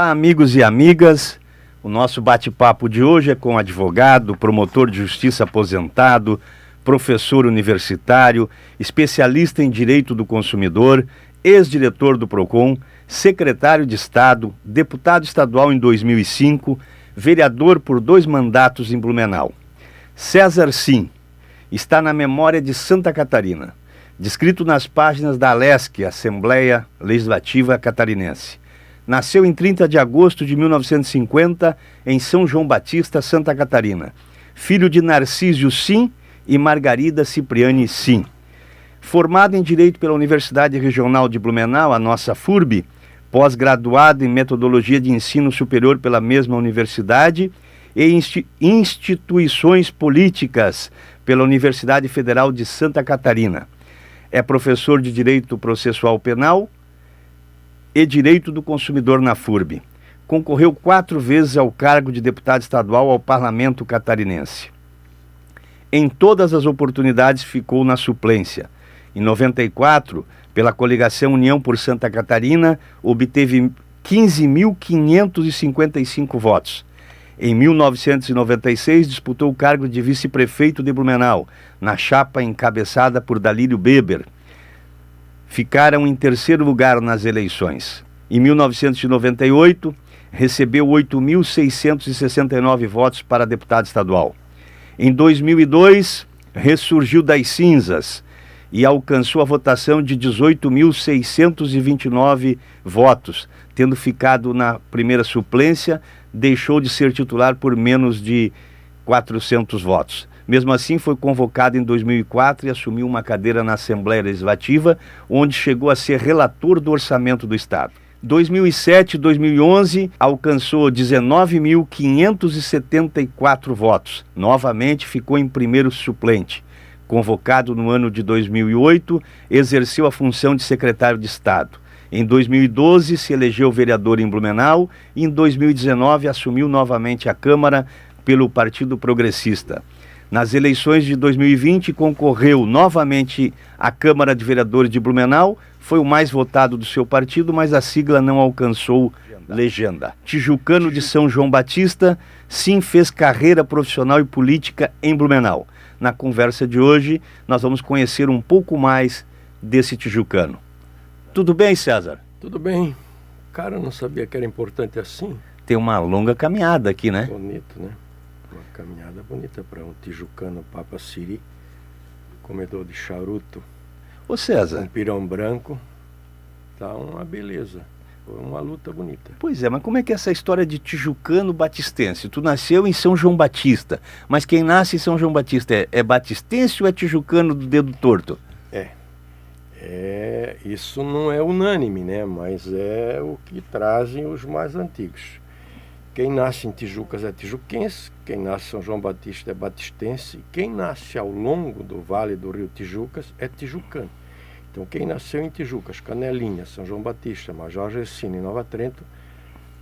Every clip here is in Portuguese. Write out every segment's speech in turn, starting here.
Olá, amigos e amigas. O nosso bate-papo de hoje é com advogado, promotor de justiça aposentado, professor universitário, especialista em direito do consumidor, ex-diretor do PROCON, secretário de Estado, deputado estadual em 2005, vereador por 2 mandatos em Blumenau. César Sim está na memória de Santa Catarina, descrito nas páginas da ALESC, Assembleia Legislativa Catarinense. Nasceu em 30 de agosto de 1950 em São João Batista, Santa Catarina. Filho de Narcísio Sim e Margarida Cipriani Sim. Formado em Direito pela Universidade Regional de Blumenau, a nossa FURB, pós-graduado em Metodologia de Ensino Superior pela mesma universidade e instituições políticas pela Universidade Federal de Santa Catarina. É professor de Direito Processual Penal e Direito do Consumidor na FURB. Concorreu 4 vezes ao cargo de deputado estadual ao Parlamento Catarinense. Em todas as oportunidades ficou na suplência. Em 94, pela coligação União por Santa Catarina, obteve 15.555 votos. Em 1996, disputou o cargo de vice-prefeito de Blumenau, na chapa encabeçada por Dalírio Beber. Ficaram em 3º lugar nas eleições. Em 1998, recebeu 8.669 votos para deputado estadual. Em 2002, ressurgiu das cinzas e alcançou a votação de 18.629 votos, tendo ficado na primeira suplência, deixou de ser titular por menos de 400 votos. Mesmo assim, foi convocado em 2004 e assumiu uma cadeira na Assembleia Legislativa, onde chegou a ser relator do Orçamento do Estado. 2007 e 2011, alcançou 19.574 votos. Novamente, ficou em primeiro suplente. Convocado no ano de 2008, exerceu a função de secretário de Estado. Em 2012, se elegeu vereador em Blumenau e em 2019 assumiu novamente a Câmara pelo Partido Progressista. Nas eleições de 2020, concorreu novamente à Câmara de Vereadores de Blumenau, foi o mais votado do seu partido, mas a sigla não alcançou legenda. Tijucano de São João Batista, Sim fez carreira profissional e política em Blumenau. Na conversa de hoje, nós vamos conhecer um pouco mais desse tijucano. Tudo bem, César? Tudo bem. Cara, eu não sabia que era importante assim. Tem uma longa caminhada aqui, né? Bonito, né? Uma caminhada bonita para um tijucano Papa Siri, comedor de charuto. Ô César. Um pirão branco. Tá uma beleza. Foi uma luta bonita. Pois é, mas como é que é essa história de tijucano batistense? Tu nasceu em São João Batista, mas quem nasce em São João Batista é batistense ou é tijucano do dedo torto? Isso não é unânime, né? Mas é o que trazem os mais antigos. Quem nasce em Tijucas é tijuquense, quem nasce em São João Batista é batistense, quem nasce ao longo do Vale do Rio Tijucas é tijucano. Então quem nasceu em Tijucas, Canelinha, São João Batista, Major Gercino e Nova Trento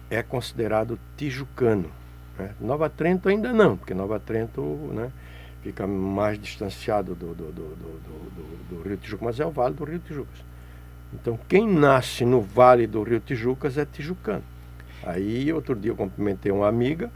é considerado tijucano, né? Nova Trento ainda não, porque Nova Trento, né, fica mais distanciado do Rio Tijucas, mas é o Vale do Rio Tijucas. Então quem nasce no Vale do Rio Tijucas é tijucano. Aí outro dia eu cumprimentei uma amiga,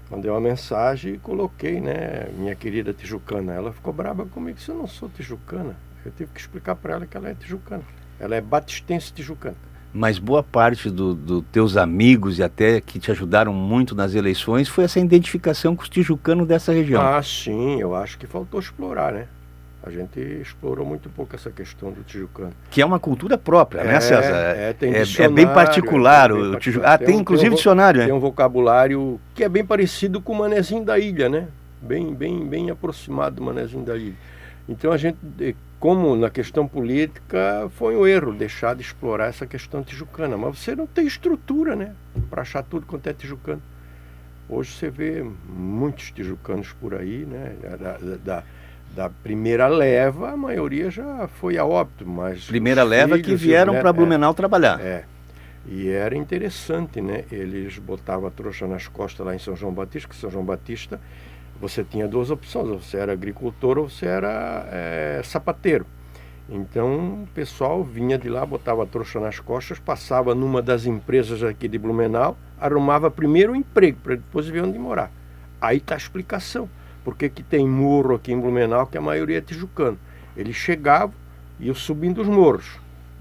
mandei uma mensagem e coloquei, né, minha querida tijucana. Ela ficou brava comigo, disse, eu não sou tijucana. Eu tive que explicar para ela que ela é tijucana. Ela é batistense tijucana. Mas boa parte dos teus amigos e até que te ajudaram muito nas eleições foi essa identificação com os tijucanos dessa região. Ah, sim, eu acho que faltou explorar, né? A gente explorou muito pouco essa questão do tijucano. Que é uma cultura própria, né, César? Tem é bem particular. Tem inclusive dicionário, né? Tem um vocabulário que é bem parecido com o Manezinho da Ilha, né? Bem aproximado do Manezinho da Ilha. Então a gente, como na questão política, foi um erro deixar de explorar essa questão tijucana. Mas você não tem estrutura, né? Para achar tudo quanto é tijucano. Hoje você vê muitos tijucanos por aí, né? Da primeira leva, a maioria já foi a óbito, mas... Primeira leva que vieram para Blumenau trabalhar. E era interessante, né? Eles botavam a trouxa nas costas lá em São João Batista, que São João Batista, você tinha 2 opções, você era agricultor ou você era sapateiro. Então o pessoal vinha de lá, botava a trouxa nas costas, passava numa das empresas aqui de Blumenau, arrumava primeiro um emprego, para depois ver onde morar. Aí está a explicação. Por que tem morro aqui em Blumenau, que a maioria é tijucano? Eles chegavam, iam subindo os morros,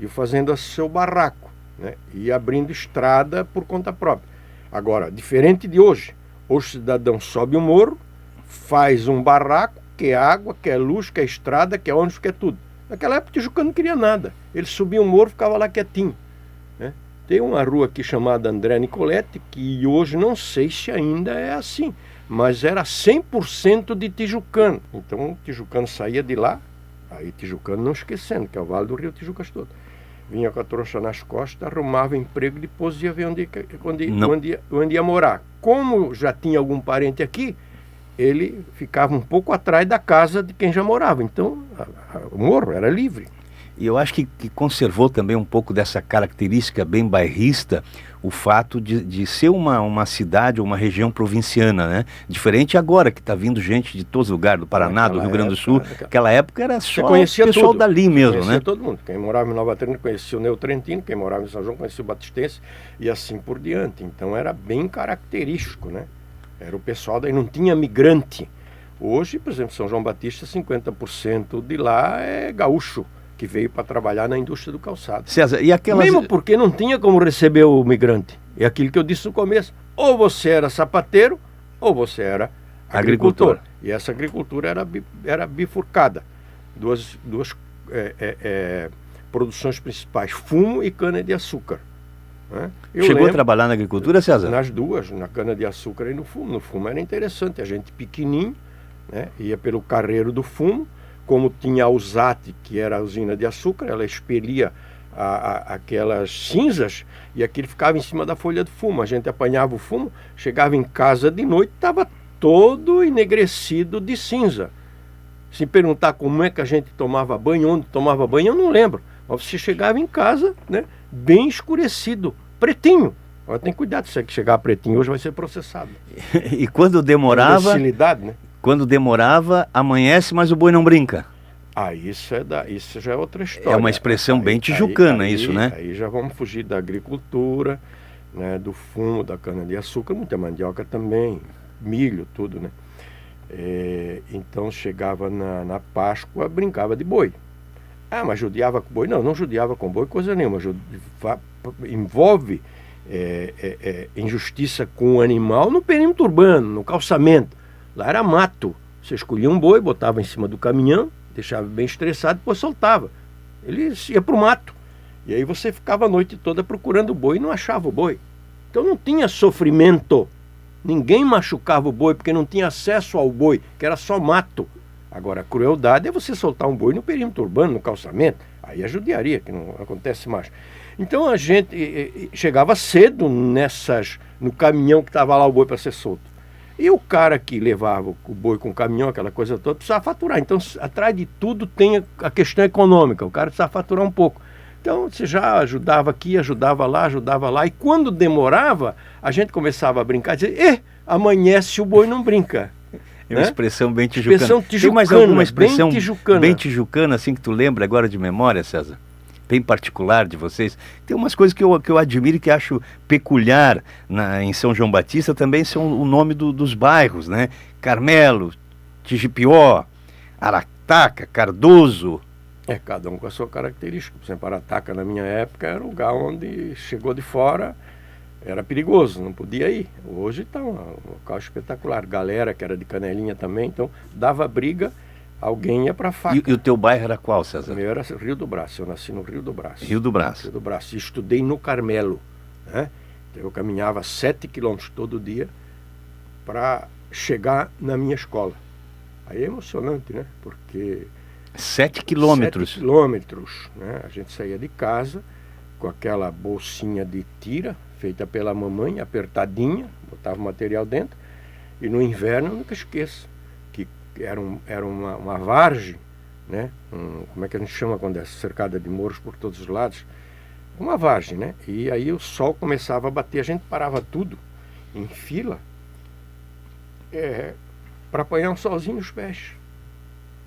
iam fazendo seu barraco, né? E abrindo estrada por conta própria. Agora, diferente de hoje, o cidadão sobe o morro, faz um barraco, quer água, quer luz, quer estrada, quer ônibus, quer tudo. Naquela época o tijucano não queria nada. Ele subia o morro e ficava lá quietinho, né? Tem uma rua aqui chamada André Nicoletti, que hoje não sei se ainda é assim, mas era 100% de tijucano. Então o tijucano saía de lá, aí tijucano não esquecendo, que é o Vale do Rio Tijucas todo. Vinha com a trouxa nas costas, arrumava emprego, depois ia ver onde ia morar. Como já tinha algum parente aqui, ele ficava um pouco atrás da casa de quem já morava. Então, o morro era livre. E eu acho que conservou também um pouco dessa característica bem bairrista, o fato de ser uma cidade, uma região provinciana, né? Diferente agora, que está vindo gente de todos os lugares, do Paraná, do Rio Grande do Sul. Aquela época era só o pessoal tudo. Dali mesmo, conhecia, né? Todo mundo. Quem morava em Nova Trento conhecia o Neotrentino, quem morava em São João conhecia o Batistense, e assim por diante. Então era bem característico, né? Era o pessoal daí, não tinha migrante. Hoje, por exemplo, São João Batista, 50% de lá é gaúcho, que veio para trabalhar na indústria do calçado. César, e aquelas... Mesmo porque não tinha como receber o migrante. É aquilo que eu disse no começo. Ou você era sapateiro, ou você era agricultor. E essa agricultura era bifurcada. Duas produções principais, fumo e cana-de-açúcar. Né? Chegou a trabalhar na agricultura, César? Nas duas, na cana-de-açúcar e no fumo. No fumo era interessante, a gente pequenininho, né? Ia pelo carreiro do fumo, como tinha a Usate, que era a usina de açúcar, ela expelia aquelas cinzas e aquilo ficava em cima da folha de fumo. A gente apanhava o fumo, chegava em casa de noite, estava todo enegrecido de cinza. Se perguntar como é que a gente tomava banho, onde tomava banho, eu não lembro. Mas você chegava em casa, né, bem escurecido, pretinho. Agora tem cuidado, se é que chegar pretinho hoje vai ser processado. E quando demorava... Né? Quando demorava, amanhece, mas o boi não brinca. Isso já é outra história. É uma expressão bem tijucana, isso, né? Aí já vamos fugir da agricultura, né, do fumo, da cana-de-açúcar, muita mandioca também, milho, tudo, né? Então chegava na Páscoa, brincava de boi. Ah, mas judiava com boi? Não judiava com boi, coisa nenhuma. Envolve injustiça com o animal no perímetro urbano, no calçamento. Lá era mato. Você escolhia um boi, botava em cima do caminhão, deixava bem estressado, depois soltava. Ele ia para o mato. E aí você ficava a noite toda procurando o boi e não achava o boi. Então não tinha sofrimento. Ninguém machucava o boi porque não tinha acesso ao boi, que era só mato. Agora, a crueldade é você soltar um boi no perímetro urbano, no calçamento. Aí é judiaria, que não acontece mais. Então a gente chegava cedo no caminhão que estava lá o boi para ser solto. E o cara que levava o boi com o caminhão, aquela coisa toda, precisava faturar. Então, atrás de tudo tem a questão econômica. O cara precisava faturar um pouco. Então, você já ajudava aqui, ajudava lá. E quando demorava, a gente começava a brincar, dizer, amanhece o boi não brinca. É uma expressão bem tijucana. Tem mais alguma expressão bem tijucana, assim, que tu lembra agora de memória, César? Bem particular de vocês. Tem umas coisas que eu admiro e que acho peculiar em São João Batista, também são o nome dos bairros, né? Carmelo, Tijipió, Arataca, Cardoso. Cada um com a sua característica. Por exemplo, Arataca, na minha época, era um lugar onde chegou de fora, era perigoso, não podia ir. Hoje está um local espetacular. Galera, que era de Canelinha também, então dava briga, alguém ia para a faca. E o teu bairro era qual, César? O meu era Rio do Braço, eu nasci no Rio do Braço. Rio do Braço. Rio do Braço. E estudei no Carmelo, né? Eu caminhava 7 quilômetros todo dia para chegar na minha escola. Aí é emocionante, né? Porque... 7 quilômetros? 7 quilômetros, né? A gente saía de casa com aquela bolsinha de tira, feita pela mamãe, apertadinha, botava o material dentro. E no inverno, eu nunca esqueço, que era uma vargem, né? Como é que a gente chama quando é cercada de morros por todos os lados? Uma vargem, né? E aí o sol começava a bater, a gente parava tudo em fila para apanhar um solzinho nos pés.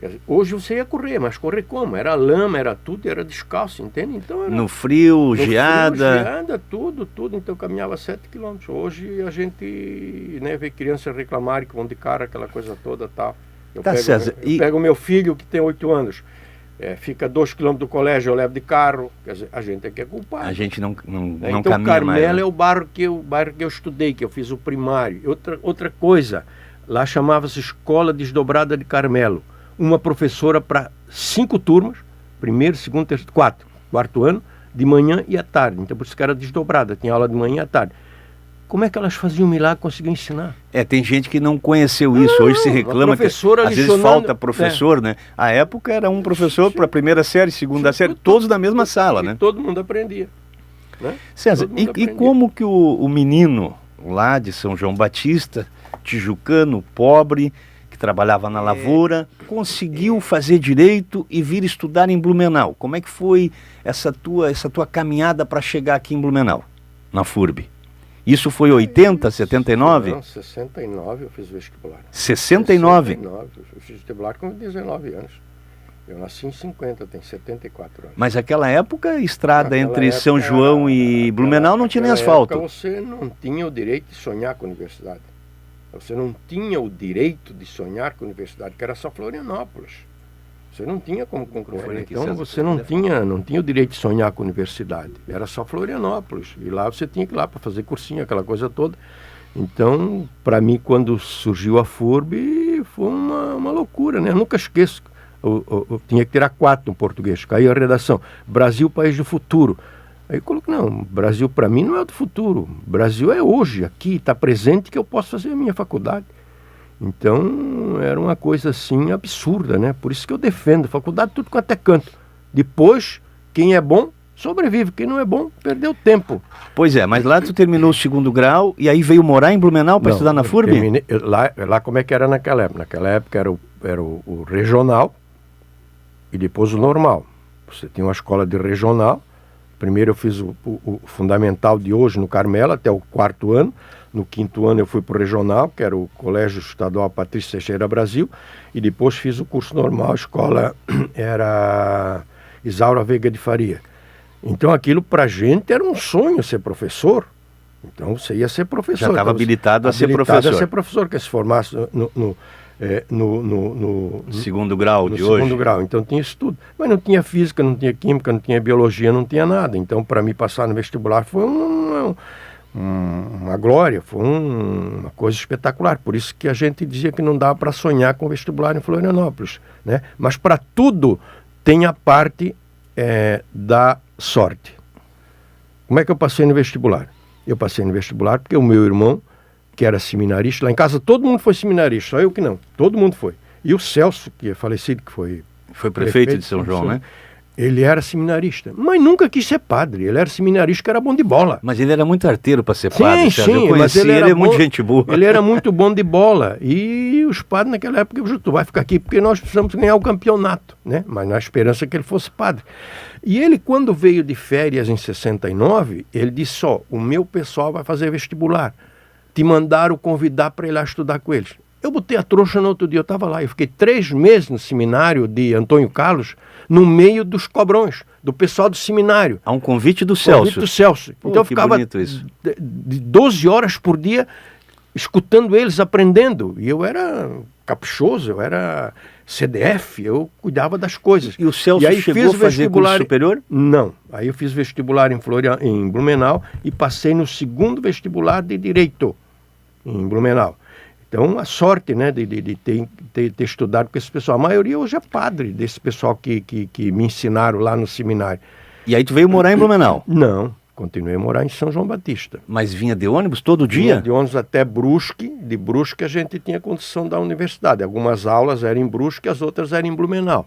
Quer dizer, hoje você ia correr, mas correr como? Era lama, era tudo, era descalço, entende? Então era, no frio, geada. Geada, tudo. Então eu caminhava 7 quilômetros. Hoje a gente, né, vê crianças reclamarem que vão de cara, aquela coisa toda, tal. Eu pego meu filho que tem 8 anos, fica 2 quilômetros do colégio, eu levo de carro. Quer dizer, a gente é que é culpado. A gente não Então caminha Carmelo mais. Né? é o bairro que eu estudei, que eu fiz o primário. Outra coisa, lá chamava-se Escola Desdobrada de Carmelo. Uma professora para 5 turmas, primeiro, segundo, terceiro, quarto ano, de manhã e à tarde. Então por isso que era desdobrada, tinha aula de manhã e à tarde. Como é que elas faziam milagre, conseguiam ensinar? Tem gente que não conheceu isso. Hoje se reclama que às vezes falta professor, né? A época era um professor para a primeira série, segunda série, todos na mesma sala, né? Todo mundo aprendia. Né? César, e como que o menino lá de São João Batista, tijucano, pobre, que trabalhava na lavoura, conseguiu fazer direito e vir estudar em Blumenau? Como é que foi essa tua caminhada para chegar aqui em Blumenau, na FURB? Isso foi 80, 79? Não, 69 eu fiz vestibular. 69? 69, eu fiz vestibular com 19 anos. Eu nasci em 50, tenho 74 anos. Mas aquela época, a estrada Naquela entre época, São João e Blumenau não tinha nem asfalto. Você não tinha o direito de sonhar com a universidade. Você não tinha o direito de sonhar com a universidade, que era só Florianópolis. Você não tinha como concorrer. Então você não tinha o direito de sonhar com a universidade. Era só Florianópolis. E lá você tinha que ir lá para fazer cursinho, aquela coisa toda. Então, para mim, quando surgiu a FURB, foi uma loucura, né? Eu nunca esqueço. Eu tinha que tirar 4 no português. Caiu a redação. Brasil, país do futuro. Aí eu coloquei, não, Brasil para mim não é do futuro. Brasil é hoje, aqui, está presente, que eu posso fazer a minha faculdade. Então, era uma coisa assim absurda, né? Por isso que eu defendo faculdade tudo quanto é canto. Depois, quem é bom, sobrevive. Quem não é bom, perdeu tempo. Pois é, mas lá tu terminou o 2º grau e aí veio morar em Blumenau para estudar na FURB? Lá como é que era naquela época? Naquela época era o regional e depois o normal. Você tinha uma escola de regional. Primeiro eu fiz o fundamental de hoje no Carmelo, até o 4º ano. No 5º ano eu fui para o regional, que era o Colégio Estadual Patrício Teixeira Brasil, e depois fiz o curso normal, a escola era Isaura Veiga de Faria. Então aquilo para a gente era um sonho ser professor. Então você ia ser professor. Já estava habilitado a ser professor. Habilitado a ser professor, que se formasse no 2º grau de hoje. No 2º grau, então tinha isso tudo. Mas não tinha física, não tinha química, não tinha biologia, não tinha nada. Então para mim passar no vestibular foi uma glória, foi uma coisa espetacular. Por isso que a gente dizia que não dava para sonhar com o vestibular em Florianópolis, né? Mas para tudo tem a parte da sorte. Como é que eu passei no vestibular? Eu passei no vestibular porque o meu irmão, que era seminarista, lá em casa todo mundo foi seminarista, só eu que não, todo mundo foi. E o Celso, que é falecido, que foi prefeito de São João, né? Ele era seminarista, mas nunca quis ser padre. Ele era seminarista, que era bom de bola. Mas ele era muito arteiro para ser padre. Sim, eu conheci ele é muito gente boa. Ele era muito bom de bola. E os padres naquela época, tu vai ficar aqui porque nós precisamos ganhar o campeonato, né? Mas na esperança que ele fosse padre. E ele, quando veio de férias em 69, ele disse, o meu pessoal vai fazer vestibular. Te mandaram convidar para ir lá estudar com eles. Eu botei a trouxa no outro dia, eu estava lá. Eu fiquei 3 meses no seminário de Antônio Carlos, no meio dos cobrões, do pessoal do seminário. Há um convite do Celso. Convite do Celso. Então eu ficava de 12 horas por dia escutando eles, aprendendo. E eu era caprichoso, eu era CDF, eu cuidava das coisas. E o Celso chegou a fazer curso superior? Não. Aí eu fiz vestibular em Blumenau e passei no 2º vestibular de Direito em Blumenau. Então, a sorte, né, de ter estudado com esse pessoal. A maioria hoje é padre, desse pessoal que me ensinaram lá no seminário. E aí tu veio morar em Blumenau? Não, continuei a morar em São João Batista. Mas vinha de ônibus todo dia? Vinha de ônibus até Brusque. De Brusque a gente tinha condição da universidade. Algumas aulas eram em Brusque, as outras eram em Blumenau.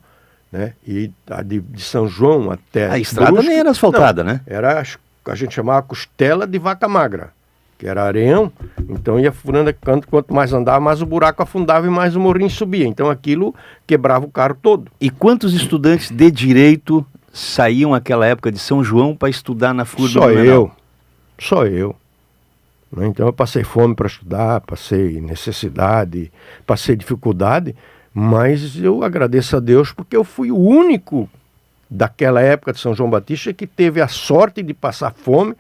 Né? E a de São João até a estrada Brusque, nem era asfaltada, né? Era, a gente chamava costela de vaca magra, que era areião, então ia furando quanto mais andava, mais o buraco afundava e mais o morrinho subia. Então aquilo quebrava o carro todo. E quantos estudantes de direito saíam naquela época de São João para estudar na FURB? Só eu. Então eu passei fome para estudar, passei necessidade, passei dificuldade, Mas eu agradeço a Deus porque eu fui o único daquela época de São João Batista que teve a sorte de passar fome,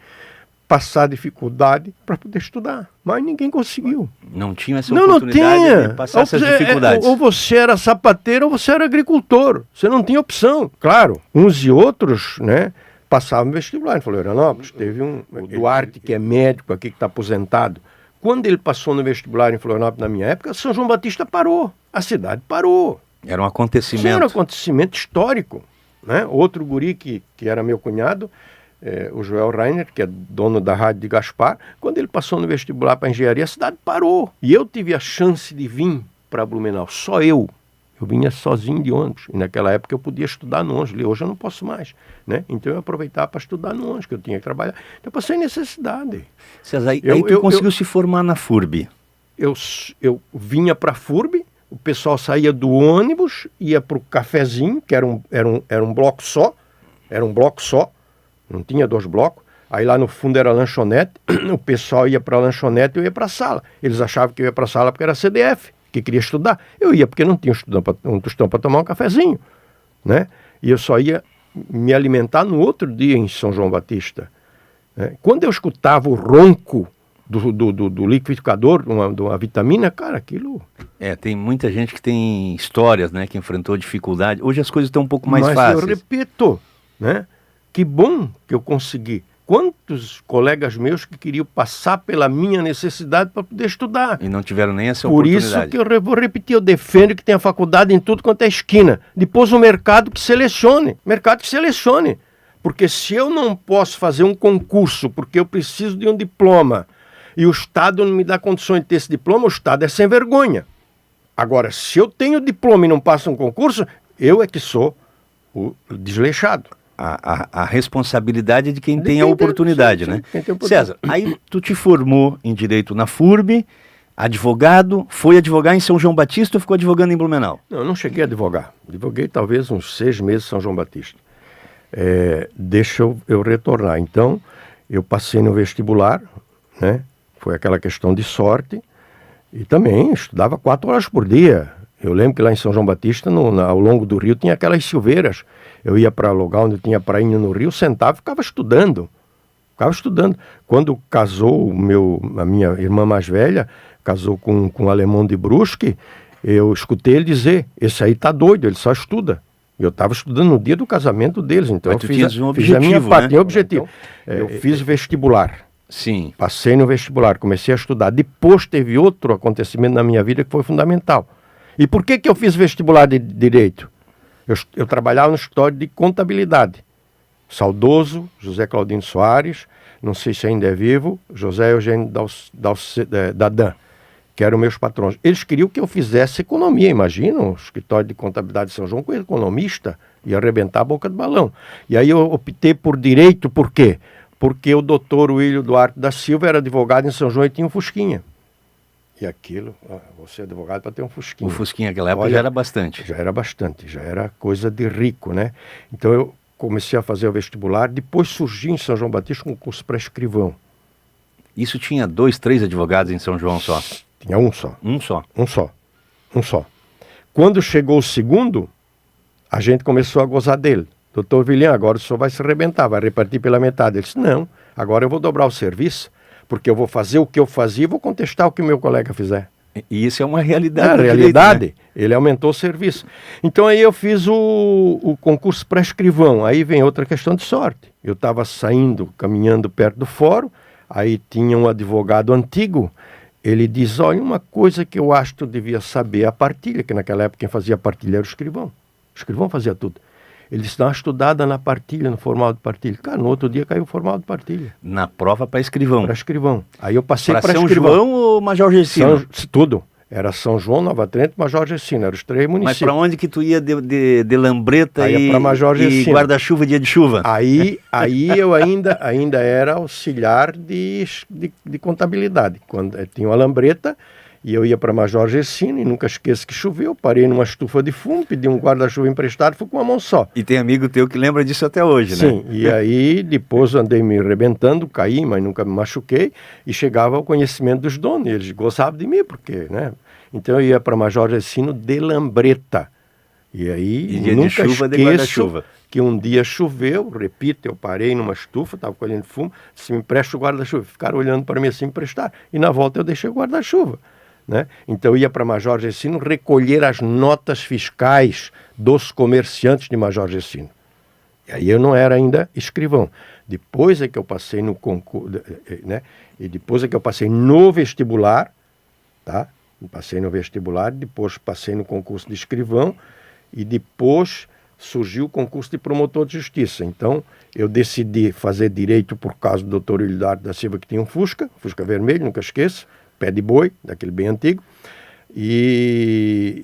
passar dificuldade para poder estudar. Mas ninguém conseguiu. Não tinha essa oportunidade não tinha. de passar essas dificuldades. Ou você era sapateiro ou você era agricultor. Você não tinha opção. Claro, uns e outros, né, passavam no vestibular em Florianópolis. Teve o Duarte, que é médico aqui, que está aposentado. Quando ele passou no vestibular em Florianópolis, na minha época, São João Batista parou. A cidade parou. Era um acontecimento. Isso era um acontecimento histórico. Né? Outro guri que era meu cunhado, o Joel Reiner, que é dono da rádio de Gaspar, quando ele passou no vestibular para engenharia, a cidade parou. E eu tive a chance de vir para Blumenau, só eu. Eu vinha sozinho de ônibus. E naquela época eu podia estudar no ônibus. Hoje eu não posso mais. Né? Então eu aproveitava para estudar no ônibus, que eu tinha que trabalhar. Então eu passei necessidade. César, aí tu conseguiu se formar na FURB? Eu vinha para a FURB, o pessoal saía do ônibus, ia para o cafezinho, que era um bloco só. Era um bloco só. Não tinha 2 blocos. Aí lá no fundo era lanchonete. O pessoal ia para a lanchonete e eu ia para a sala. Eles achavam que eu ia para a sala porque era CDF, que queria estudar. Eu ia porque não tinha um tostão para tomar um cafezinho. Né? E eu só ia me alimentar no outro dia em São João Batista. Né? Quando eu escutava o ronco do liquidificador, de uma vitamina, cara, aquilo... tem muita gente que tem histórias, né, que enfrentou dificuldade. Hoje as coisas estão um pouco mais fáceis. Mas eu repito, né? Que bom que eu consegui. Quantos colegas meus que queriam passar pela minha necessidade para poder estudar. E não tiveram nem essa oportunidade. Por isso que eu vou repetir, eu defendo que tenha faculdade em tudo quanto é esquina. Depois o mercado que selecione. Mercado que selecione. Porque se eu não posso fazer um concurso porque eu preciso de um diploma e o Estado não me dá condições de ter esse diploma, o Estado é sem vergonha. Agora, se eu tenho diploma e não passo um concurso, eu é que sou o desleixado. A responsabilidade é de quem tem a oportunidade, sim, né? César, aí tu te formou em Direito na FURB, advogado, foi advogar em São João Batista ou ficou advogando em Blumenau? Não, eu não cheguei a advogar. Advoguei talvez uns 6 meses em São João Batista. Deixa eu retornar. Então, eu passei no vestibular, né? Foi aquela questão de sorte. E também estudava 4 horas por dia. Eu lembro que lá em São João Batista, ao longo do rio, tinha aquelas silveiras. Eu ia para lugar onde tinha prainha no rio, sentava e ficava estudando. Quando casou a minha irmã mais velha, casou com um alemão de Brusque, eu escutei ele dizer, esse aí tá doido, ele só estuda. Eu estava estudando no dia do casamento deles, então eu fiz a minha parte, tinha objetivo. Então, eu fiz vestibular. Sim. Passei no vestibular, comecei a estudar. Depois teve outro acontecimento na minha vida que foi fundamental. E por que eu fiz vestibular de Direito? Eu trabalhava no escritório de contabilidade. Saudoso José Claudino Soares, não sei se ainda é vivo, José Eugênio Dadan, que eram meus patrões. Eles queriam que eu fizesse economia, imagina, o escritório de contabilidade de São João com economista, ia arrebentar a boca do balão. E aí eu optei por Direito, por quê? Porque o doutor William Duarte da Silva era advogado em São João e tinha um Fusquinha. E aquilo, você é advogado para ter um Fusquinha. O Fusquinha naquela época já era bastante. Já era coisa de rico, né? Então eu comecei a fazer o vestibular, depois surgi em São João Batista um curso para escrivão. Isso tinha 2, 3 advogados em São João só? Tinha um só. Um só? Um só. Quando chegou o segundo, a gente começou a gozar dele. Doutor William, agora o senhor vai se arrebentar, vai repartir pela metade. Ele disse, não, agora eu vou dobrar o serviço, porque eu vou fazer o que eu fazia e vou contestar o que o meu colega fizer. E isso é uma realidade. Na realidade, direito, né? Ele aumentou o serviço. Então aí eu fiz o concurso para escrivão. Aí vem outra questão de sorte. Eu estava caminhando perto do fórum, aí tinha um advogado antigo, ele diz, olha, uma coisa que eu acho que tu devia saber, a partilha, que naquela época quem fazia a partilha era o escrivão. O escrivão fazia tudo. Ele disse, dá uma estudada na partilha, no formal de partilha. Cara, no outro dia caiu o formal de partilha. Na prova para escrivão? Para escrivão. Aí eu passei para São escrivão. João ou Major Gercino? Tudo. Era São João, Nova Trento, Major Gercino. Eram os 3 municípios. Mas para onde que tu ia de lambreta e guarda-chuva dia de chuva? Aí eu ainda era auxiliar de contabilidade. Quando tinha uma lambreta, e eu ia para Major Gercino, e nunca esqueço que choveu, parei numa estufa de fumo, pedi um guarda-chuva emprestado, fui com uma mão só. E tem amigo teu que lembra disso até hoje, né? Sim, e aí depois andei me arrebentando, caí, mas nunca me machuquei, e chegava ao conhecimento dos donos, e eles gozavam de mim, porque, né? Então eu ia para Major Gercino de Lambreta. E aí, E dia de chuva, de guarda-chuva. Que um dia choveu, repito, eu parei numa estufa, estava colhendo fumo, disse, me empresta o guarda-chuva. Ficaram olhando para mim assim, emprestar. E na volta eu deixei o guarda-chuva. Né? Então eu ia para Major Gercino recolher as notas fiscais dos comerciantes de Major Gercino. E aí eu não era ainda escrivão. Depois é que eu passei no concurso, né? E depois é que eu passei no vestibular, tá? Passei no vestibular, depois passei no concurso de escrivão e depois surgiu o concurso de promotor de justiça. Então, eu decidi fazer direito por causa do doutor Hildardo da Silva, que tinha um Fusca vermelho, nunca esqueço, pé de boi, daquele bem antigo. E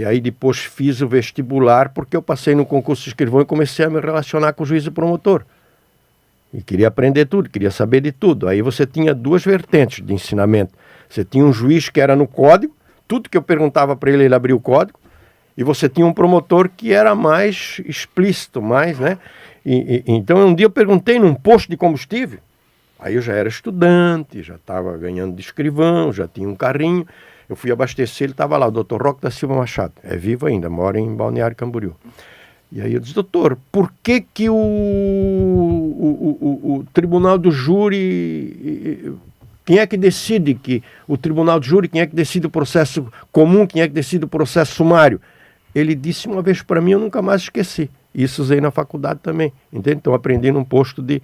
aí depois fiz o vestibular, porque eu passei no concurso de escrivão e comecei a me relacionar com o juiz e promotor. E queria aprender tudo, queria saber de tudo. Aí você tinha duas vertentes de ensinamento. Você tinha um juiz que era no código, tudo que eu perguntava para ele, ele abria o código. E você tinha um promotor que era mais explícito, mais, né? Então, um dia eu perguntei num posto de combustível. Aí eu já era estudante, já estava ganhando de escrivão, já tinha um carrinho. Eu fui abastecer, ele estava lá, o doutor Roque da Silva Machado. É vivo ainda, mora em Balneário Camboriú. E aí eu disse, doutor, por que o tribunal do júri... Quem é que decide que o tribunal do júri, quem é que decide o processo comum, quem é que decide o processo sumário? Ele disse uma vez para mim, eu nunca mais esqueci. Isso usei na faculdade também, entende? Então aprendi num posto de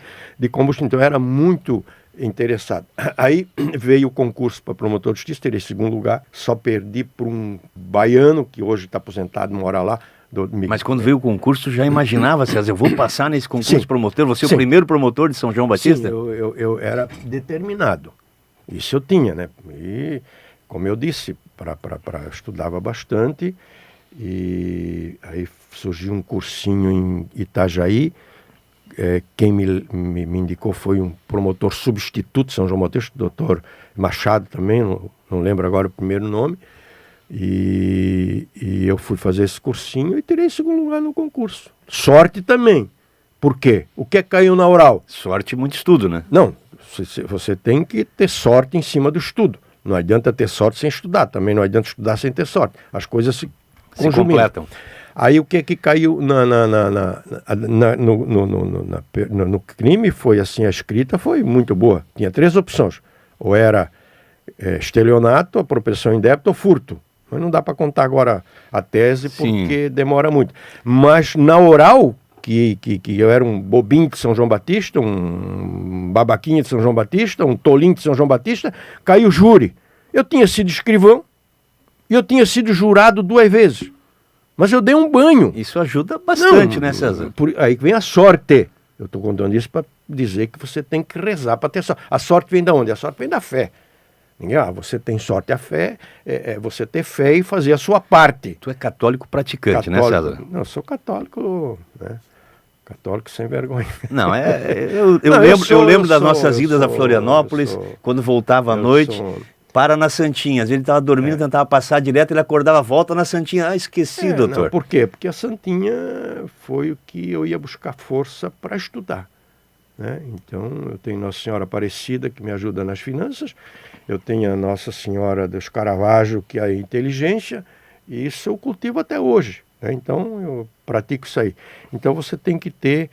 combustível. Então eu era muito interessado. Aí veio o concurso para promotor de justiça, terei segundo lugar. Só perdi para um baiano, que hoje está aposentado, mora lá. Mas quando veio o concurso, já imaginava, César, eu vou passar nesse concurso Sim. promotor? Você é o Sim. primeiro promotor de São João Batista? Sim, eu era determinado. Isso eu tinha, né? E, como eu disse, estudava bastante. E aí surgiu um cursinho em Itajaí. Quem me indicou foi um promotor substituto de São João Batista, o doutor Machado também, não lembro agora o primeiro nome. E eu fui fazer esse cursinho e tirei segundo lugar no concurso. Sorte também. Por quê? O que caiu na oral? Sorte e muito estudo, né? Não, você tem que ter sorte em cima do estudo. Não adianta ter sorte sem estudar, também não adianta estudar sem ter sorte. As coisas se completam. Aí o que caiu no crime foi assim, a escrita foi muito boa. Tinha 3 opções. Ou era estelionato, apropriação indébita ou furto. Mas não dá para contar agora a tese, porque demora muito. Mas na oral, que eu era um bobinho de São João Batista, um babaquinho de São João Batista, um tolinho de São João Batista, caiu júri. Eu tinha sido escrivão e eu tinha sido jurado 2 vezes. Mas eu dei um banho. Isso ajuda bastante, né, César? Aí vem a sorte. Eu estou contando isso para dizer que você tem que rezar para ter sorte. A sorte vem de onde? A sorte vem da fé. Você tem sorte, a fé é você ter fé e fazer a sua parte. Tu é católico praticante, né, César? Não, eu sou católico, né? Católico sem vergonha. Não, eu lembro das nossas idas a Florianópolis, quando voltava à noite, para na Santinha. Às vezes ele estava dormindo, tentava passar direto, ele acordava, volta na Santinha. Ah, esqueci, doutor. Não, por quê? Porque a Santinha foi o que eu ia buscar força para estudar. Né? Então, eu tenho Nossa Senhora Aparecida, que me ajuda nas finanças, eu tenho a Nossa Senhora dos Caravaggio, que é a inteligência, e isso eu cultivo até hoje. Né? Então, eu pratico isso aí. Então, você tem que ter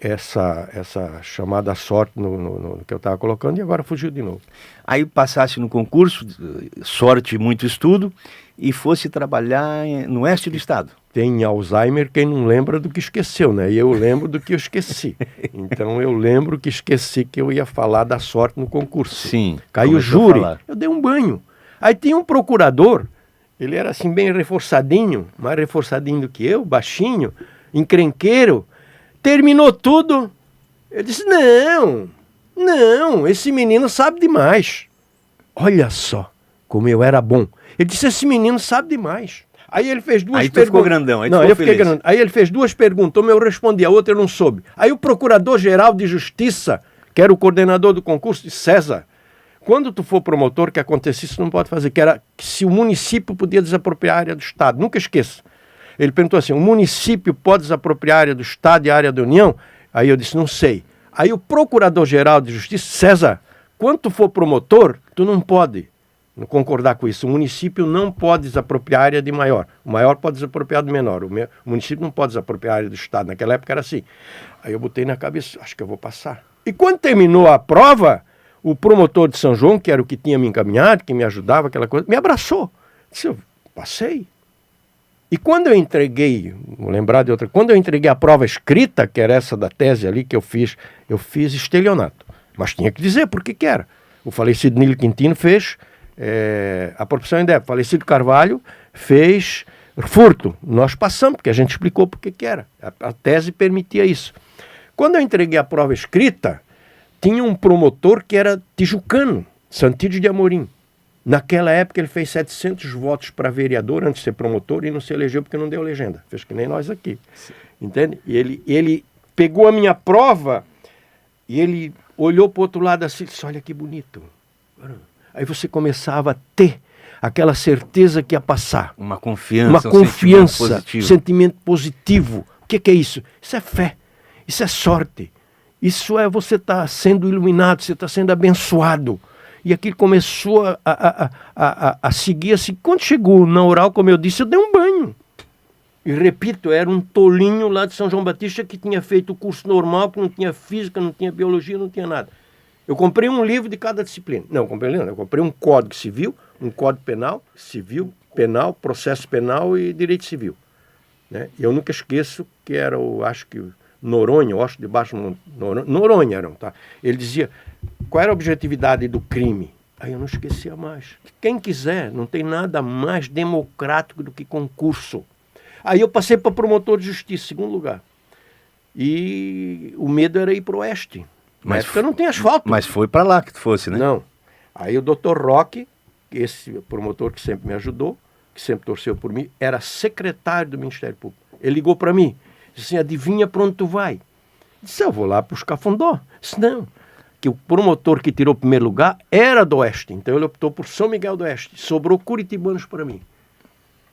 essa chamada sorte no que eu estava colocando, e agora fugiu de novo. Aí passasse no concurso, sorte, muito estudo, e fosse trabalhar no oeste do estado. Tem Alzheimer quem não lembra do que esqueceu, né? E eu lembro do que eu esqueci. Então eu lembro que esqueci que eu ia falar da sorte no concurso. Sim. Caiu o júri, eu dei um banho. Aí tinha um procurador, ele era assim bem reforçadinho, mais reforçadinho do que eu, baixinho, encrenqueiro. Terminou tudo. Eu disse, não, esse menino sabe demais. Olha só como eu era bom. Ele disse, esse menino sabe demais. Aí ele fez 2 perguntas. Aí ficou grandão, aí não, eu fiquei grandão. Aí ele fez 2 perguntas, uma eu respondi, a outra eu não soube. Aí o Procurador-Geral de Justiça, que era o coordenador do concurso, disse, César, quando tu for promotor, que acontecesse isso não pode fazer, que era que se o município podia desapropriar a área do Estado. Nunca esqueça. Ele perguntou assim, o município pode desapropriar a área do Estado e a área da União? Aí eu disse, não sei. Aí o Procurador-Geral de Justiça, César, quando tu for promotor, tu não pode não concordar com isso. O município não pode desapropriar a área de maior. O maior pode desapropriar do menor. O município não pode desapropriar a área do Estado. Naquela época era assim. Aí eu botei na cabeça, acho que eu vou passar. E quando terminou a prova, o promotor de São João, que era o que tinha me encaminhado, que me ajudava, aquela coisa, me abraçou. Disse, eu passei. E quando eu entreguei, vou lembrar de outra, quando eu entreguei a prova escrita, que era essa da tese ali que eu fiz estelionato. Mas tinha que dizer por que era. O falecido Nilo Quintino fez a proporção em débito. O falecido Carvalho fez furto. Nós passamos, porque a gente explicou por que era. A tese permitia isso. Quando eu entreguei a prova escrita, tinha um promotor que era tijucano, Santídio de Amorim. Naquela época ele fez 700 votos para vereador antes de ser promotor e não se elegeu porque não deu legenda. Fez que nem nós aqui. Sim. Entende? E ele pegou a minha prova e ele olhou para o outro lado assim e disse, olha que bonito. Aí você começava a ter aquela certeza que ia passar. Uma confiança, sentimento positivo. O que é isso? Isso é fé, isso é sorte. Isso é você estar sendo iluminado, você está sendo abençoado. E aquilo começou a seguir assim. Quando chegou na oral, como eu disse, eu dei um banho. E repito, era um tolinho lá de São João Batista que tinha feito o curso normal, que não tinha física, não tinha biologia, não tinha nada. Eu comprei um livro de cada disciplina. Não, eu comprei um código civil, um código penal, civil, penal, processo penal e direito civil. Né? E eu nunca esqueço que era acho que Noronha, eu acho debaixo Noronha eram, tá? Ele dizia, qual era a objetividade do crime? Aí eu não esquecia mais. Quem quiser, não tem nada mais democrático do que concurso. Aí eu passei para promotor de justiça, segundo lugar. E o medo era ir para o oeste. Mas época não tem asfalto. Mas foi para lá que tu fosse, né? Não. Aí o Dr. Roque, esse promotor que sempre me ajudou, que sempre torceu por mim, era secretário do Ministério Público. Ele ligou para mim, disse assim, adivinha para onde tu vai? Disse, eu vou lá para os Cafundó. Disse, não, que o promotor que tirou o primeiro lugar era do Oeste. Então ele optou por São Miguel do Oeste. Sobrou Curitibanos para mim.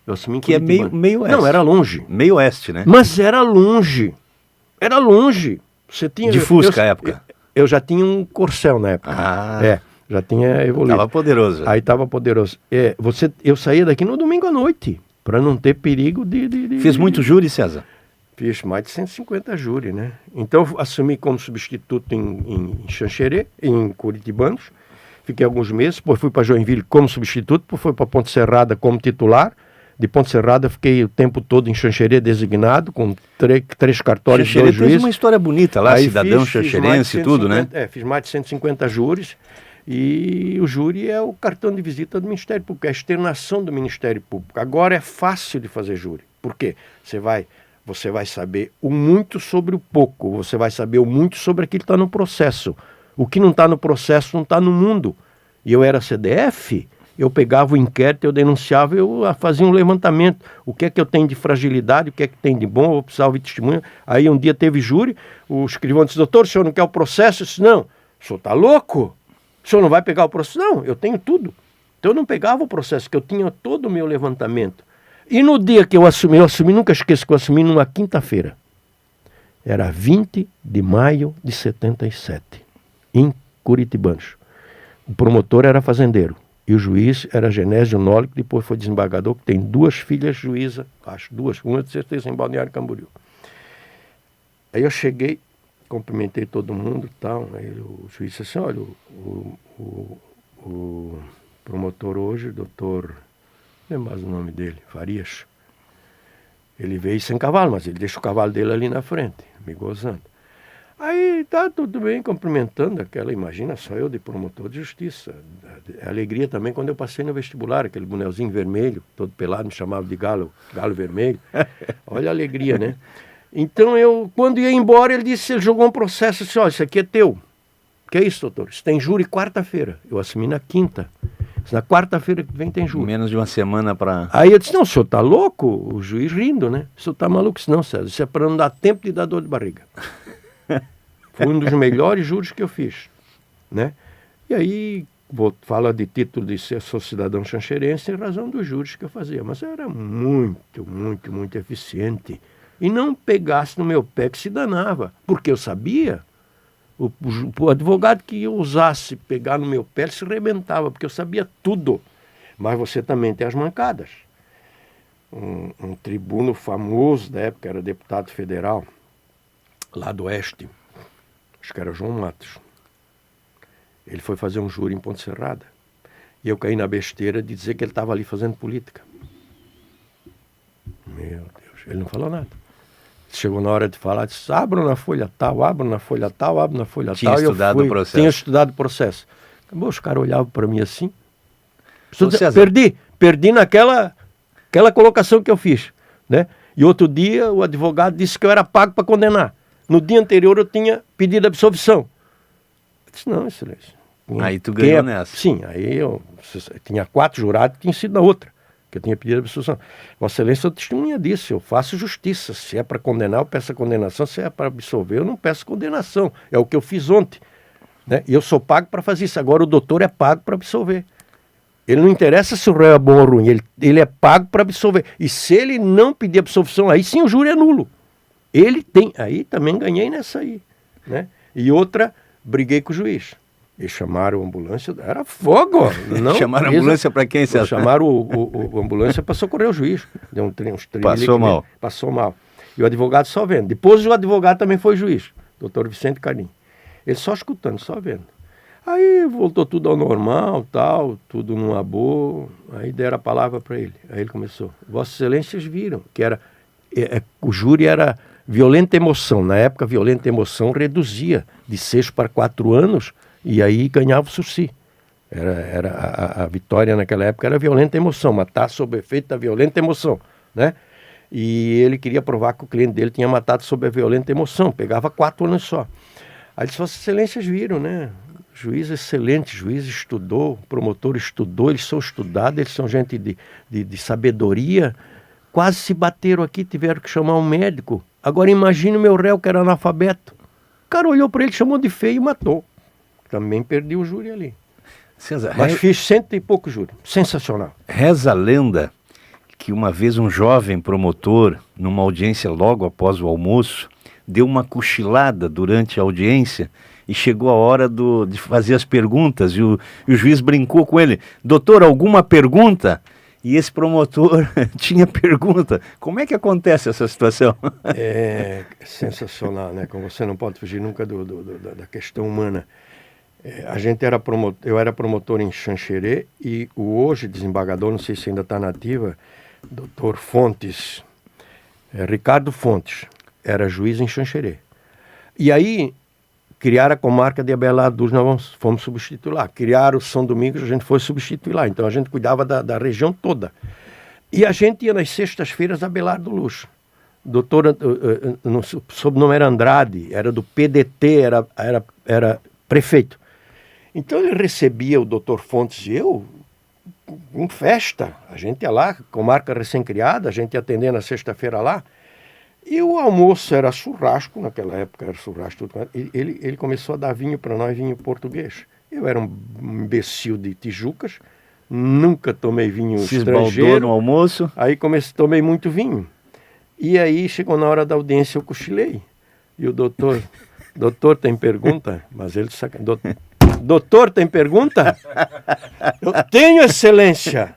Eu assumi que Curitibano. É meio oeste. Não, era longe. Meio oeste, né? Mas era longe. Era longe. Você tinha... De Fusca, à época? Eu já tinha um Corcel na época. Já tinha evoluído. Estava poderoso. Aí estava poderoso. Eu saía daqui no domingo à noite, para não ter perigo de... Fiz muito júri, César? Fiz mais de 150 júri, né? Então, assumi como substituto em Xanxerê, em Curitibanos. Fiquei alguns meses, depois fui para Joinville como substituto, depois fui para Ponte Serrada como titular. De Ponte Serrada fiquei o tempo todo em Xanxerê designado, com três cartórios de 2 juízes. Teve uma história bonita lá, aí cidadão xanxerense e tudo, né? Fiz mais de 150 júris. E o júri é o cartão de visita do Ministério Público, é a externação do Ministério Público. Agora é fácil de fazer júri. Por quê? Você vai saber o muito sobre o pouco, você vai saber o muito sobre aquilo que está no processo. O que não está no processo não está no mundo. E eu era CDF, eu pegava o inquérito, eu denunciava, eu fazia um levantamento. O que é que eu tenho de fragilidade, o que é que tem de bom, eu vou precisar ouvir testemunho. Aí um dia teve júri, o escrivão disse, doutor, o senhor não quer o processo? Eu disse, não, o senhor está louco? O senhor não vai pegar o processo? Não, eu tenho tudo. Então eu não pegava o processo, que eu tinha todo o meu levantamento. E no dia que eu assumi, nunca esqueço que eu assumi numa quinta-feira. Era 20 de maio de 77, em Curitibanos. O promotor era fazendeiro. E o juiz era Genésio Noli, que depois foi desembargador, que tem 2 filhas juíza, acho 2, uma de certeza em Balneário Camboriú. Aí eu cheguei, cumprimentei todo mundo e tal, aí o juiz disse assim, olha, o promotor hoje, doutor, não lembro mais o nome dele, Farias, ele veio sem cavalo, mas ele deixa o cavalo dele ali na frente, me gozando. Aí tá tudo bem, cumprimentando aquela, imagina só eu de promotor de justiça. A alegria também quando eu passei no vestibular, aquele bonelzinho vermelho, todo pelado, me chamava de galo vermelho. Olha a alegria, né? Então quando ia embora, ele jogou um processo, disse, olha, isso aqui é teu. Que é isso, doutor? Isso tem júri quarta-feira. Eu assumi na quinta. Na quarta-feira que vem tem júri. Menos de uma semana para... Aí eu disse, não, o senhor tá louco? O juiz rindo, né? O senhor tá maluco? Não, César, isso é para não dar tempo de dar dor de barriga. Foi um dos melhores júris que eu fiz, né? E aí, fala de título de ser cidadão xanxerense em razão dos júris que eu fazia. Mas eu era muito, muito, muito eficiente. E não pegasse no meu pé que se danava. Porque eu sabia, o advogado que eu usasse pegar no meu pé, ele se rebentava, porque eu sabia tudo. Mas você também tem as mancadas. Um tribuno famoso da época, era deputado federal, lá do Oeste, acho que era João Matos. Ele foi fazer um júri em Ponte Serrada. E eu caí na besteira de dizer que ele estava ali fazendo política. Meu Deus, ele não falou nada. Chegou na hora de falar, disse, abro na folha tal, abro na folha tal, abro na folha Tinha tal. estudado o processo. Tinha estudado o processo. Acabou, os caras olhavam para mim assim. Perdi naquela colocação que eu fiz, né? E outro dia o advogado disse que eu era pago para condenar. No dia anterior eu tinha pedido absolvição. Eu disse, não, excelência. Aí tu ganhou nessa. Sim, aí eu tinha 4 jurados que tinham sido na outra, que eu tinha pedido absolvição. Vossa Excelência, eu testemunha disso, eu faço justiça. Se é para condenar, eu peço a condenação. Se é para absolver, eu não peço condenação. É o que eu fiz ontem, né? E eu sou pago para fazer isso. Agora o doutor é pago para absolver. Ele não interessa se o réu é bom ou ruim, ele é pago para absolver. E se ele não pedir absolvição, aí sim o júri é nulo. Ele tem, aí também ganhei nessa aí, né? E outra, briguei com o juiz. Eles chamaram a ambulância, era fogo. Não, chamaram a ambulância para quem, César? Chamaram a ambulância para socorrer o juiz. Deu uns Passou mal. Passou mal. E o advogado só vendo. Depois o advogado também foi juiz, doutor Vicente Carim. Ele só escutando, só vendo. Aí voltou tudo ao normal, tal, tudo numa boa. Aí deram a palavra para ele. Aí ele começou. Vossas Excelências viram que era o júri era violenta emoção. Na época, violenta emoção reduzia de 6 para 4 anos e aí ganhava o sursi. A vitória naquela época era violenta emoção, matar sob efeito da violenta emoção, né? E ele queria provar que o cliente dele tinha matado sob a violenta emoção. Pegava 4 anos só. Aí disse, Vossas Excelências viram, né? Juiz excelente, juiz estudou, promotor estudou, eles são estudados, eles são gente de sabedoria. Quase se bateram aqui, tiveram que chamar um médico. Agora imagine o meu réu que era analfabeto. O cara olhou para ele, chamou de feio e matou. Também perdi o júri ali. César, mas fiz 100 e pouco júri. Sensacional. Reza a lenda que uma vez um jovem promotor, numa audiência logo após o almoço, deu uma cochilada durante a audiência e chegou a hora de fazer as perguntas, e o juiz brincou com ele, doutor, alguma pergunta? E esse promotor tinha pergunta. Como é que acontece essa situação? É sensacional, né? Como você não pode fugir nunca da questão humana. Eu era promotor em Xanxerê e o hoje desembargador, não sei se ainda está na ativa, doutor Fontes, Ricardo Fontes, era juiz em Xanxerê. E aí criaram a comarca de Abelardo, nós fomos substituir lá. Criaram o São Domingos, a gente foi substituir lá. Então a gente cuidava da região toda. E a gente ia nas sextas-feiras a Abelardo Luz. Doutor, o sobrenome era Andrade, era do PDT, era prefeito. Então ele recebia o doutor Fontes e eu em festa. A gente ia lá, comarca recém-criada, a gente ia atender na sexta-feira lá. E o almoço era churrasco, naquela época era churrasco. Tudo. Ele começou a dar vinho para nós, vinho português. Eu era um imbecil de Tijucas, nunca tomei vinho estrangeiro. No almoço? Aí tomei muito vinho. E aí chegou na hora da audiência, eu cochilei. E o doutor tem pergunta? Mas ele saca. Doutor, tem pergunta? Eu tenho, excelência.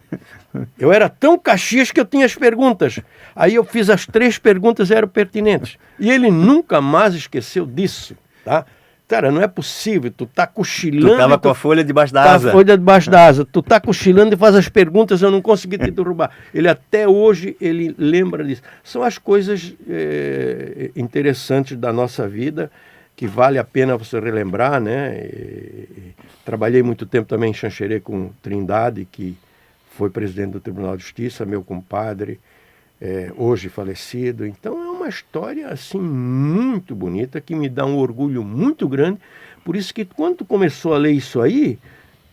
Eu era tão Caxias que eu tinha as perguntas. Aí eu fiz as 3 perguntas, eram pertinentes. E ele nunca mais esqueceu disso, tá? Cara, não é possível, tu tá cochilando... Tu tava com a folha debaixo da asa. A folha debaixo da asa. Tu tá cochilando e faz as perguntas, eu não consegui te derrubar. Ele até hoje, ele lembra disso. São as coisas interessantes da nossa vida, que vale a pena você relembrar, né? Trabalhei muito tempo também em Xanxerê com Trindade, que foi presidente do Tribunal de Justiça, meu compadre, hoje falecido. Então é uma história assim muito bonita, que me dá um orgulho muito grande. Por isso que quando começou a ler isso aí,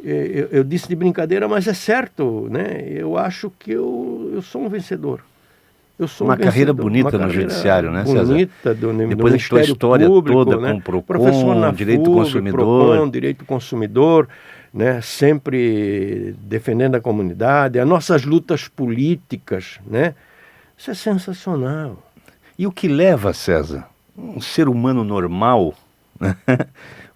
eu disse de brincadeira, mas é certo, né? Eu acho que eu sou um vencedor. Eu sou uma carreira bonita no judiciário, né, César? Bonita depois de tua história público, toda, né? com o PROCON, direito do consumidor. Direito do consumidor, né? Sempre defendendo a comunidade, as nossas lutas políticas, né? Isso é sensacional. E o que leva, César, um ser humano normal, né?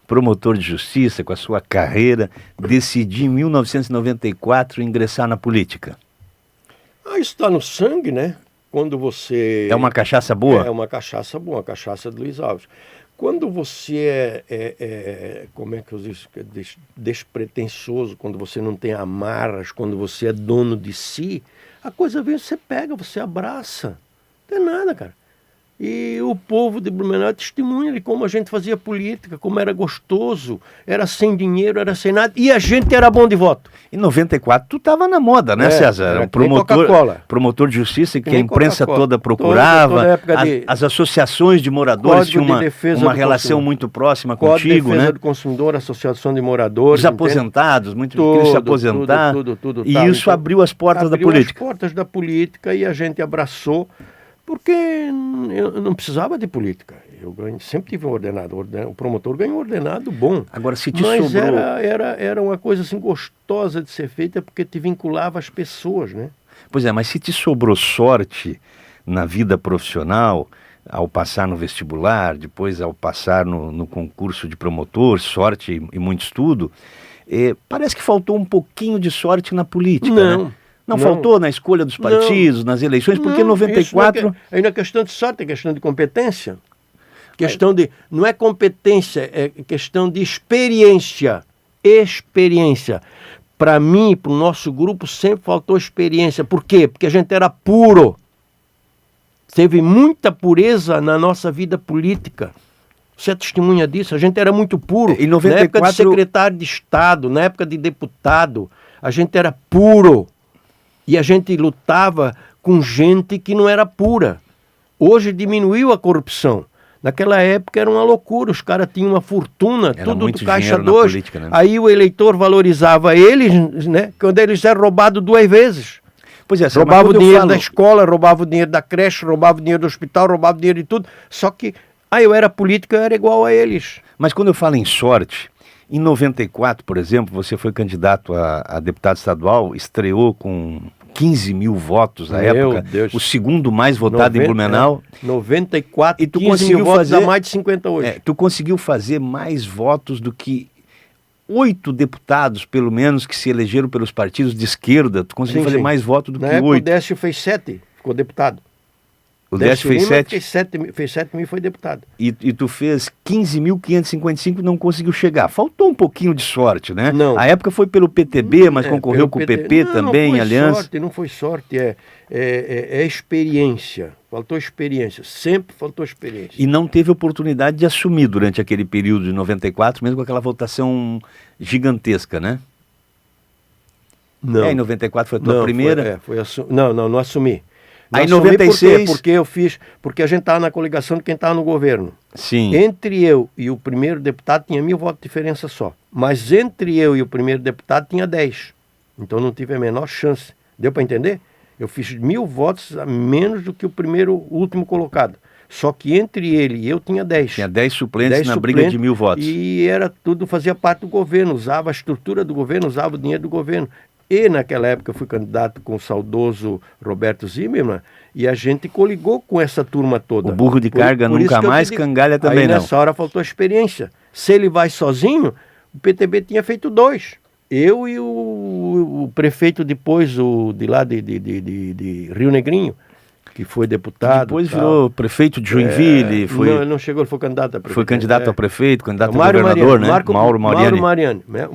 promotor de justiça, com a sua carreira, decidir em 1994 ingressar na política? Isso está no sangue, né? Quando você... É uma cachaça boa? É uma cachaça boa, a cachaça de Luiz Alves. Quando você como é que eu digo, despretensioso, quando você não tem amarras, quando você é dono de si, a coisa vem, você pega, você abraça. Não tem nada, cara. E o povo de Blumenau testemunha de como a gente fazia política, como era gostoso, era sem dinheiro, era sem nada, e a gente era bom de voto. Em 94 tu estava na moda, né, César? Era promotor de justiça que a imprensa toda procurava, as associações de moradores tinham uma relação muito próxima contigo, Defesa né? do Consumidor, Associação de Moradores. Os aposentados, muitos queriam se aposentar. E isso abriu as portas da política. Abriu as portas da política e a gente abraçou. Porque eu não precisava de política. Sempre tive um ordenado. O promotor ganhou um ordenado bom. Agora, se te mas sobrou... era uma coisa assim gostosa de ser feita porque te vinculava às pessoas, né? Pois é, mas se te sobrou sorte na vida profissional, ao passar no vestibular, depois ao passar no concurso de promotor, sorte e muito estudo, parece que faltou um pouquinho de sorte na política, né? Não faltou na escolha dos partidos, nas eleições, porque em 94... Aí não é questão de sorte, é questão de competência. Não é competência, é questão de experiência. Experiência. Para mim, para o nosso grupo, sempre faltou experiência. Por quê? Porque a gente era puro. Teve muita pureza na nossa vida política. Você é testemunha disso? A gente era muito puro. Em 94... Na época de secretário de Estado, na época de deputado, a gente era puro. E a gente lutava com gente que não era pura. Hoje diminuiu a corrupção. Naquela época era uma loucura, os caras tinham uma fortuna, era tudo muito do Caixa 2. Política, né? Aí o eleitor valorizava eles, né, quando eles eram roubados 2 vezes. Pois é, roubava o dinheiro da escola, roubava o dinheiro da creche, roubava o dinheiro do hospital, roubava o dinheiro de tudo. Só que, eu era político, eu era igual a eles. Mas quando eu falo em sorte... Em 94, por exemplo, você foi candidato a deputado estadual, estreou com 15 mil votos na época, Deus. O segundo mais votado em Blumenau. 94, e tu 15 conseguiu mil votos, fazer a mais de 50 hoje. Tu conseguiu fazer mais votos do que 8 deputados, pelo menos, que se elegeram pelos partidos de esquerda. Tu conseguiu fazer mais votos do que 8. O Décio fez 7, ficou deputado. O Décio fez 7? Fez 7 mil e foi deputado. E tu fez 15.555 e não conseguiu chegar. Faltou um pouquinho de sorte, né? Não. A época foi pelo PTB, mas concorreu com o PP também, não foi aliança. Não foi sorte, é experiência. Faltou experiência, sempre faltou experiência. E não teve oportunidade de assumir durante aquele período de 94, mesmo com aquela votação gigantesca, né? Não. Em 94 foi a tua primeira? Não assumi. Aí em 96... Por quê? Porque a gente estava na coligação de quem estava no governo. Sim. Entre eu e o primeiro deputado tinha 1.000 votos de diferença só. Mas entre eu e o primeiro deputado tinha 10. Então não tive a menor chance. Deu para entender? Eu fiz 1.000 votos a menos do que o último colocado. Só que entre ele e eu tinha 10. Tinha 10 suplentes na briga de 1.000 votos. E era tudo, fazia parte do governo. Usava a estrutura do governo, usava o dinheiro do governo. E naquela época eu fui candidato com o saudoso Roberto Zimmermann e a gente coligou com essa turma toda. O burro de carga nunca mais, cangalha também aí, não. Nessa hora faltou experiência. Se ele vai sozinho, o PTB tinha feito 2. Eu e o prefeito depois, de lá de Rio Negrinho, que foi deputado. Depois virou prefeito de Joinville. Não, ele não chegou, ele foi candidato a prefeito. Foi candidato a prefeito, candidato a governador, né? Mauro Mariani. Né?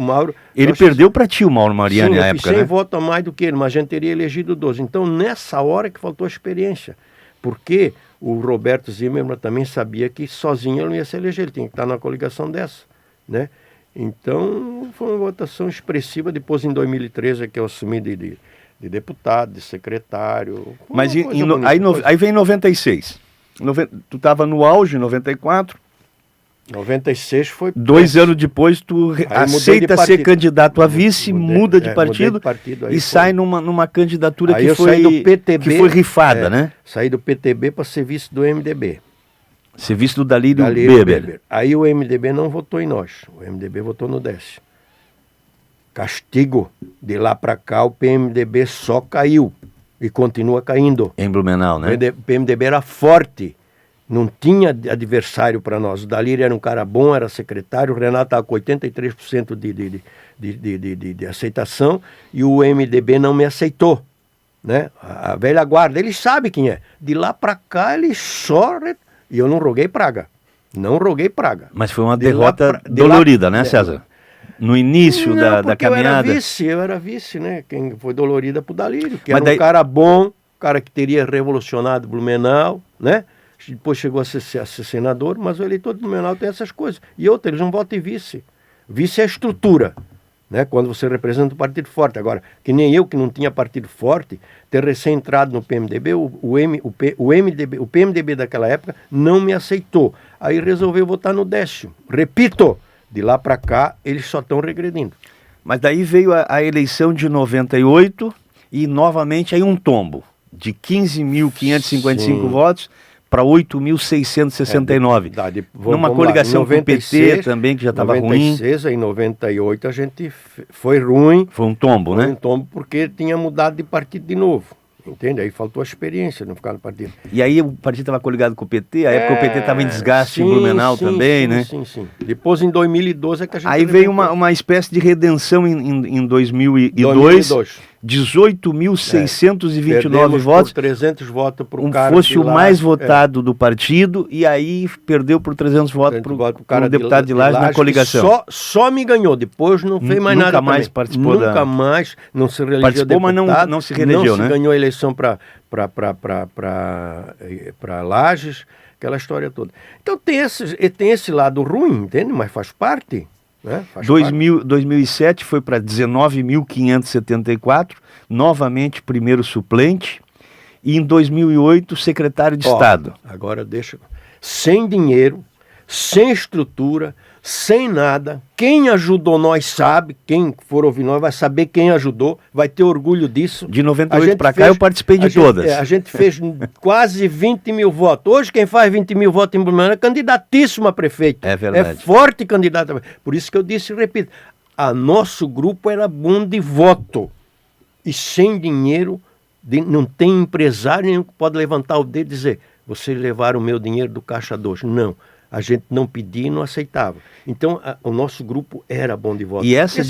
Ele perdeu para ti o Mauro Mariani na época, né? 100 né? votos a mais do que ele, mas a gente teria elegido 12. Então, nessa hora que faltou experiência. Porque o Roberto Zimmermann também sabia que sozinho ele não ia se eleger, ele tinha que estar numa coligação dessa, né? Então, foi uma votação expressiva. Depois, em 2013, é que eu assumi de deputado, de secretário. Mas aí vem 96. Tu estava no auge em 94. 96 foi... 2 anos depois tu aceita ser candidato a vice, muda de partido e sai numa candidatura que foi, do PTB, que foi rifada, né? Saí do PTB para ser vice do MDB. Ser vice do Dalírio Beber. Aí o MDB não votou em nós. O MDB votou no Décio. Castigo. De lá para cá o PMDB só caiu. E continua caindo. Em Blumenau, né? O PMDB era forte. Não tinha adversário para nós. O Dalírio era um cara bom, era secretário, o Renato estava com 83% de aceitação e o MDB não me aceitou. Né? A velha guarda, eles sabem quem é. De lá para cá, eles só... E eu não roguei praga. Não roguei praga. Mas foi uma derrota dolorida, né, César? No início da caminhada. Eu era vice, né? Quem foi dolorida pro Dalírio, que era um cara bom, cara que teria revolucionado Blumenau, né? Depois chegou a ser senador, mas o eleitor de Blumenau tem essas coisas. E outra, eles não votam em vice. Vice é a estrutura, né? Quando você representa um partido forte. Agora, que nem eu, que não tinha partido forte, ter recém-entrado no PMDB, o PMDB daquela época não me aceitou. Aí resolveu votar no Décio. Repito, de lá para cá, eles só estão regredindo. Mas daí veio a eleição de 98 e novamente aí um tombo de 15.555 votos para 8.669. Numa coligação com o PT também, que já estava ruim. Em 98 a gente foi ruim. Foi um tombo, né? Foi um tombo porque tinha mudado de partido de novo. Entende? Aí faltou a experiência, não ficar no partido. E aí o partido estava coligado com o PT, a época o PT estava em desgaste em Blumenau também, né? Sim. Depois em 2012 é que a gente... Aí veio uma espécie de redenção em 2002. 18.629 votos. Por 300 votos para o cara. Fosse o mais votado do partido e aí perdeu por 300 votos para o deputado de Lages na coligação. Só me ganhou, depois não fez mais nada. Nunca mais participou. Nunca mais, não se reelegeu participou, deputado. Mas não se reelegeu, né? Não se ganhou a eleição para Lages, aquela história toda. Então tem esse lado ruim, entende? Mas faz parte. Né? 2007 foi para 19.574, novamente primeiro suplente, e em 2008 secretário de Estado. Agora deixa, sem dinheiro, sem estrutura, sem nada. Quem ajudou nós sabe, quem for ouvir nós vai saber quem ajudou, vai ter orgulho disso. De 98 para cá eu participei de todas. A gente fez quase 20 mil votos. Hoje quem faz 20 mil votos em Blumenau é candidatíssimo a prefeito. É verdade. É forte candidato. Por isso que eu disse e repito, nosso grupo era bom de voto. E sem dinheiro, não tem empresário nenhum que pode levantar o dedo e dizer, vocês levaram o meu dinheiro do Caixa 2. Não. A gente não pedia e não aceitava. Então, o nosso grupo era bom de voto. E essa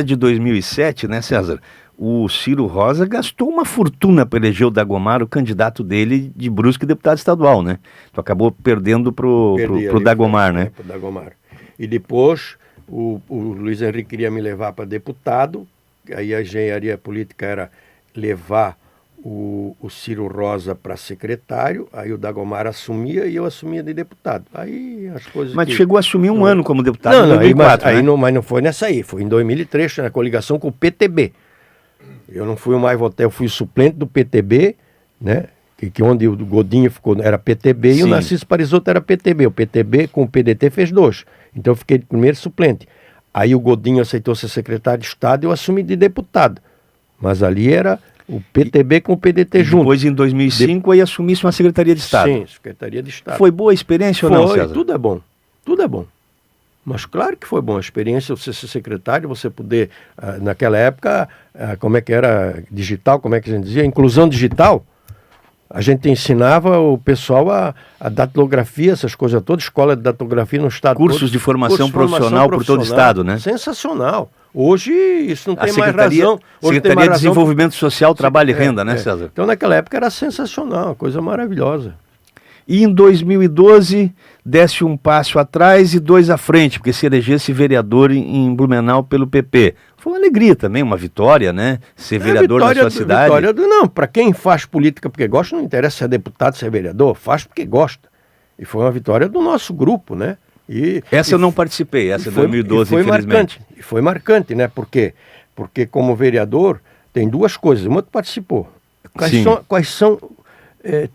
de 2007, né, César? O Ciro Rosa gastou uma fortuna para eleger o Dagomar, o candidato dele de Brusque, deputado estadual, né? Tu acabou perdendo pro Dagomar, né? Pro Dagomar. E depois, o Luiz Henrique queria me levar para deputado, aí a engenharia política era levar o Ciro Rosa para secretário, aí o Dagomar assumia e eu assumia de deputado. Aí as coisas. Mas chegou a assumir um ano como deputado em 2004, mas não foi nessa aí, foi em 2003, na coligação com o PTB. Eu não fui o mais votado, eu fui suplente do PTB, né? Que onde o Godinho ficou era PTB. Sim. E o Narciso Parisotto era PTB. O PTB com o PDT fez 2. Então eu fiquei de primeiro suplente. Aí o Godinho aceitou ser secretário de Estado e eu assumi de deputado. Mas ali era o PTB com o PDT junto. Depois, em 2005, aí assumisse uma Secretaria de Estado. Sim, Secretaria de Estado. Foi boa a experiência ou não, César? Tudo é bom. Tudo é bom. Mas claro que foi bom a experiência, você ser secretário, você poder, naquela época, como é que era digital, como é que a gente dizia? Inclusão digital. A gente ensinava o pessoal a datilografia, essas coisas todas, escola de datilografia no estado todo. Cursos de formação profissional por todo o estado, né? Sensacional. Hoje isso não tem mais razão. Secretaria de Desenvolvimento Social, Trabalho e Renda, né, César? Então naquela época era sensacional, uma coisa maravilhosa. E em 2012, desce um passo atrás e 2 à frente, porque se elegesse vereador em Blumenau pelo PP. Foi uma alegria também, uma vitória, né? Ser vereador da sua cidade. Não, para quem faz política porque gosta, não interessa se é deputado, se é vereador, faz porque gosta. E foi uma vitória do nosso grupo, né? Eu não participei, essa é 2012, infelizmente. E foi marcante, né? Porque como vereador, tem 2 coisas. Uma tu participou. Quais são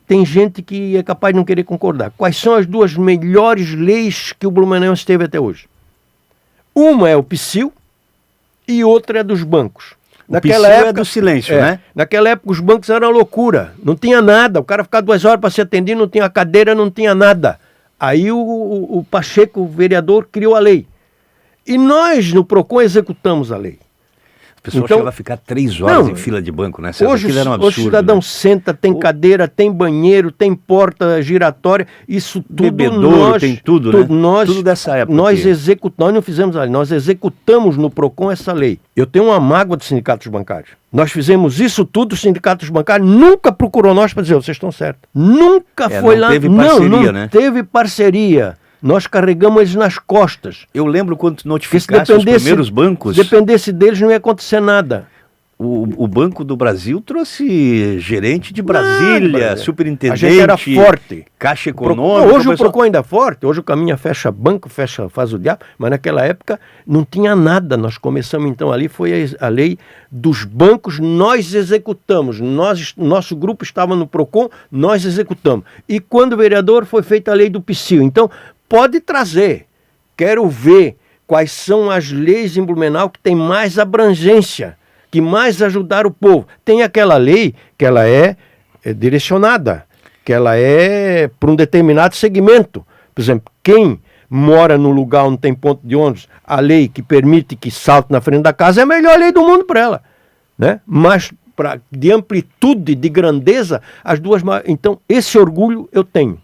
tem gente que é capaz de não querer concordar. Quais são as 2 melhores leis que o Blumenau teve até hoje? Uma é o PSIL e outra é dos bancos. Naquela época é do silêncio, né? Naquela época os bancos eram uma loucura. Não tinha nada. O cara ficava 2 horas para ser atendido, não tinha cadeira, não tinha nada. Aí o Pacheco, o vereador, criou a lei. E nós, no PROCON, executamos a lei. pessoal Então, chegava a ficar 3 horas não, em fila de banco, né? César? hoje, Aquilo era um hoje o absurdo, cidadão né? senta, tem cadeira, tem banheiro, tem porta giratória, isso tudo Bebedouro, tem tudo, né? Tudo dessa época Nós aqui. executamos, nós não fizemos ali, nós executamos no PROCON essa lei. Eu tenho uma mágoa dos sindicatos bancários. Nós fizemos isso tudo, os sindicatos bancários nunca procurou nós para dizer, vocês estão certos. Nunca foi não lá. teve parceria, não né? teve parceria. Nós carregamos eles nas costas. Eu lembro quando Porque notificasse os primeiros bancos, se dependesse deles não ia acontecer nada. o Banco do Brasil trouxe gerente de Brasília, Nada. superintendente, A gente era forte. Caixa PROCON, Econômica. hoje o pessoal- PROCON ainda é forte, hoje o caminho fecha banco, faz o diabo, mas naquela época não tinha nada. Nós começamos então ali, foi a lei dos bancos, nós executamos. Nosso grupo estava no PROCON, nós executamos. E quando o vereador foi feita a lei do PSIL. Então, pode trazer. Quero ver quais são as leis em Blumenau que tem mais abrangência, que mais ajudaram o povo. Tem aquela lei que ela é direcionada, que ela é para um determinado segmento. Por exemplo, quem mora no lugar onde tem ponto de ônibus, a lei que permite que salte na frente da casa é a melhor lei do mundo para ela, né? Mas de amplitude, de grandeza, as duas... Então, esse orgulho eu tenho.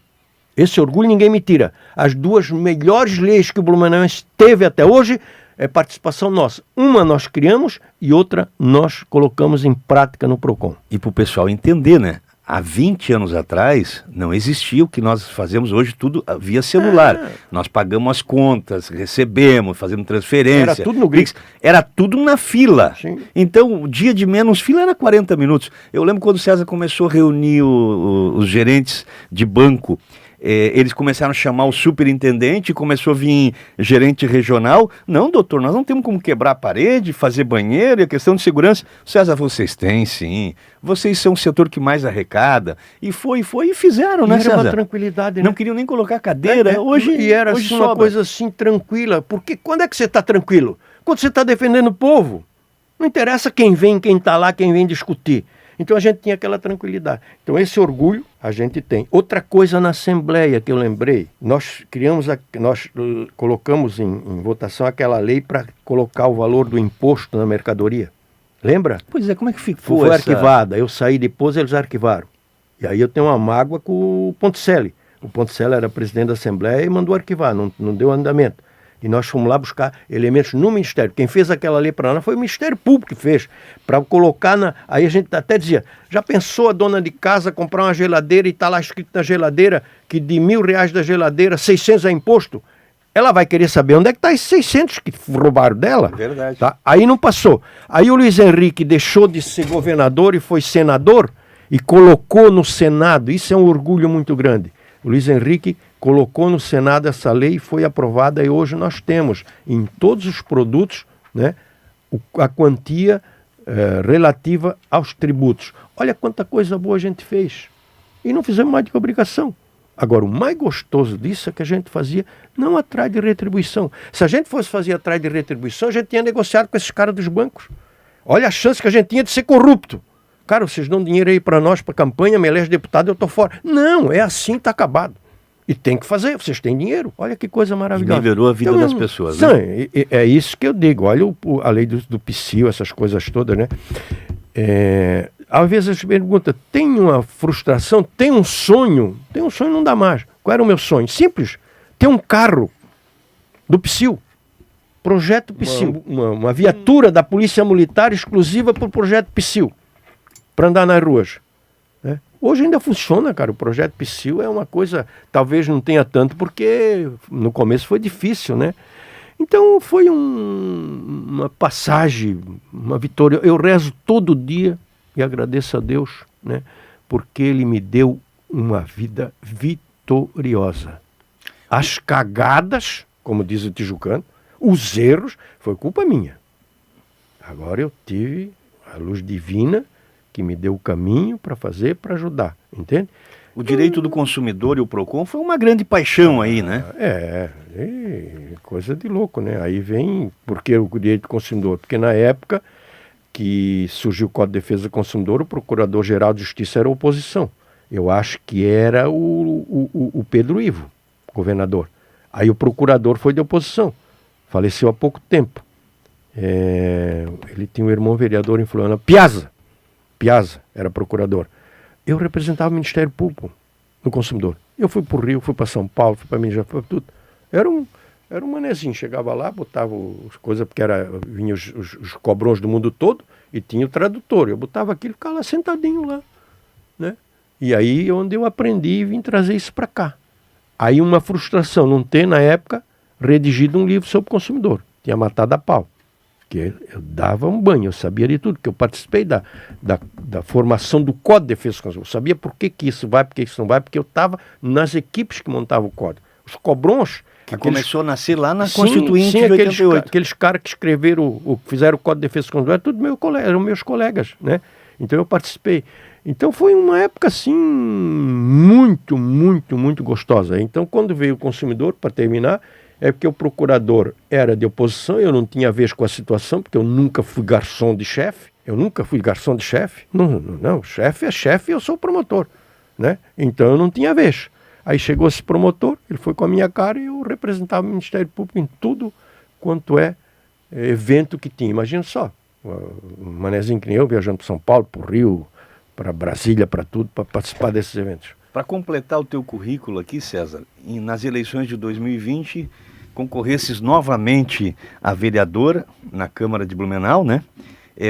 Esse orgulho ninguém me tira. As duas melhores leis que o Blumenauense teve até hoje é participação nossa. Uma nós criamos e outra nós colocamos em prática no PROCON. E para o pessoal entender, né? Há 20 anos atrás não existia o que nós fazemos hoje, tudo via celular. Nós pagamos as contas, recebemos, fazemos transferência. Era tudo no Grix. Era tudo na fila. Sim. Então, o dia de menos fila era 40 minutos. Eu lembro quando o César começou a reunir os gerentes de banco. Eles começaram a chamar o superintendente, começou a vir gerente regional. Não, doutor, nós não temos como quebrar a parede, fazer banheiro e a questão de segurança. César, vocês têm sim. Vocês são o setor que mais arrecada. E foi e fizeram, né, Era César? uma tranquilidade, né? Não queriam nem colocar cadeira. E era hoje assim, uma sobra. coisa assim tranquila. Porque quando é que você está tranquilo? Quando você está defendendo o povo. Não interessa quem vem, quem está lá, quem vem discutir. Então a gente tinha aquela tranquilidade. Então esse orgulho a gente tem. Outra coisa na Assembleia que eu lembrei, nós colocamos em votação aquela lei para colocar o valor do imposto na mercadoria. Lembra? Pois é, como é que ficou Foi essa... arquivada. Eu saí depois, eles arquivaram. E aí eu tenho uma mágoa com o Ponticelli. O Ponticelli era presidente da Assembleia e mandou arquivar, não deu andamento. E nós fomos lá buscar elementos no Ministério. Quem fez aquela lei para nós foi o Ministério Público que fez, para colocar na... Aí a gente até dizia, já pensou a dona de casa comprar uma geladeira e está lá escrito na geladeira que de R$1.000 da geladeira, 600 é imposto? Ela vai querer saber onde é que está esses 600 que roubaram dela. Verdade. Tá? Aí não passou. Aí o Luiz Henrique deixou de ser governador e foi senador e colocou no Senado. Isso é um orgulho muito grande. O Luiz Henrique colocou no Senado essa lei, foi aprovada e hoje nós temos em todos os produtos, né, a quantia relativa aos tributos. Olha quanta coisa boa a gente fez. E não fizemos mais de obrigação. Agora, o mais gostoso disso é que a gente fazia não atrás de retribuição. Se a gente fosse fazer atrás de retribuição, a gente tinha negociado com esses caras dos bancos. Olha a chance que a gente tinha de ser corrupto. Cara, vocês dão dinheiro aí para nós, para campanha, me elege deputado, eu tô fora. Não, é assim, tá acabado. E tem que fazer, vocês têm dinheiro. Olha que coisa maravilhosa. E melhorou a vida das pessoas, né? É isso que eu digo. Olha a lei do PSIL, essas coisas todas, né? Às vezes a gente pergunta, tem uma frustração, tem um sonho não dá mais. Qual era o meu sonho? Simples, ter um carro do PSIL. Projeto PSIL. Uma viatura da Polícia Militar exclusiva para o projeto PSIL. Para andar nas ruas. Né? Hoje ainda funciona, cara. O projeto PSIL é uma coisa, talvez não tenha tanto, porque no começo foi difícil, né? Então foi uma passagem, uma vitória. Eu rezo todo dia e agradeço a Deus, né? Porque Ele me deu uma vida vitoriosa. As cagadas, como diz o tijucano, os erros, foi culpa minha. Agora eu tive a luz divina que me deu o caminho para fazer, para ajudar, entende? O direito do consumidor e o PROCON foi uma grande paixão aí, né? Coisa de louco, né? Aí vem, porque o direito do consumidor? Porque na época que surgiu o Código de Defesa do Consumidor, o Procurador-Geral de Justiça era a oposição. Eu acho que era o Pedro Ivo, governador. Aí o procurador foi de oposição. Faleceu há pouco tempo. Ele tinha um irmão vereador em Florianópolis, Piazza era procurador. Eu representava o Ministério Público no consumidor. Eu fui para o Rio, fui para São Paulo, fui para Minas Gerais, fui para tudo. Era um manezinho, chegava lá, botava as coisas, porque vinha os cobrões do mundo todo e tinha o tradutor. Eu botava aquilo e ficava lá sentadinho lá, né? E aí onde eu aprendi e vim trazer isso para cá. Aí uma frustração não ter, na época, redigido um livro sobre o consumidor. Tinha matado a pau. Porque eu dava um banho, eu sabia de tudo, porque eu participei da formação do Código de Defesa do Consumidor. Eu sabia por que isso vai, por que isso não vai, porque eu estava nas equipes que montavam o código. Os cobrões... Que começou a nascer lá na Constituinte de 88. Aqueles caras que escreveram, fizeram o Código de Defesa do Consumidor, eram meus colegas, né? Então eu participei. Então foi uma época assim muito, muito, muito gostosa. Então quando veio o consumidor, para terminar, é porque o procurador era de oposição, eu não tinha vez com a situação, porque eu nunca fui garçom de chefe. Não, chefe é chefe e eu sou promotor, né? Então eu não tinha vez. Aí chegou esse promotor, ele foi com a minha cara e eu representava o Ministério Público em tudo quanto evento que tinha. Imagina só, um manezinho que nem eu, viajando para São Paulo, para o Rio, para Brasília, para tudo, para participar desses eventos. Para completar o teu currículo aqui, César, nas eleições de 2020, concorresses novamente a vereador na Câmara de Blumenau, né?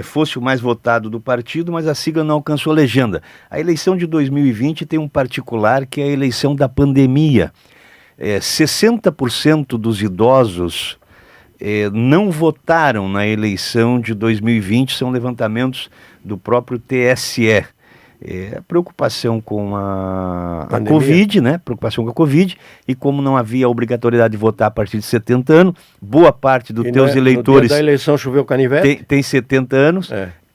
Fosse o mais votado do partido, mas a sigla não alcançou a legenda. A eleição de 2020 tem um particular, que é a eleição da pandemia. 60% dos idosos não votaram na eleição de 2020, são levantamentos do próprio TSE. Preocupação com a Covid, né? Preocupação com a Covid, e como não havia obrigatoriedade de votar a partir de 70 anos, boa parte dos teus eleitores... No dia da eleição choveu canivete? Tem 70 anos.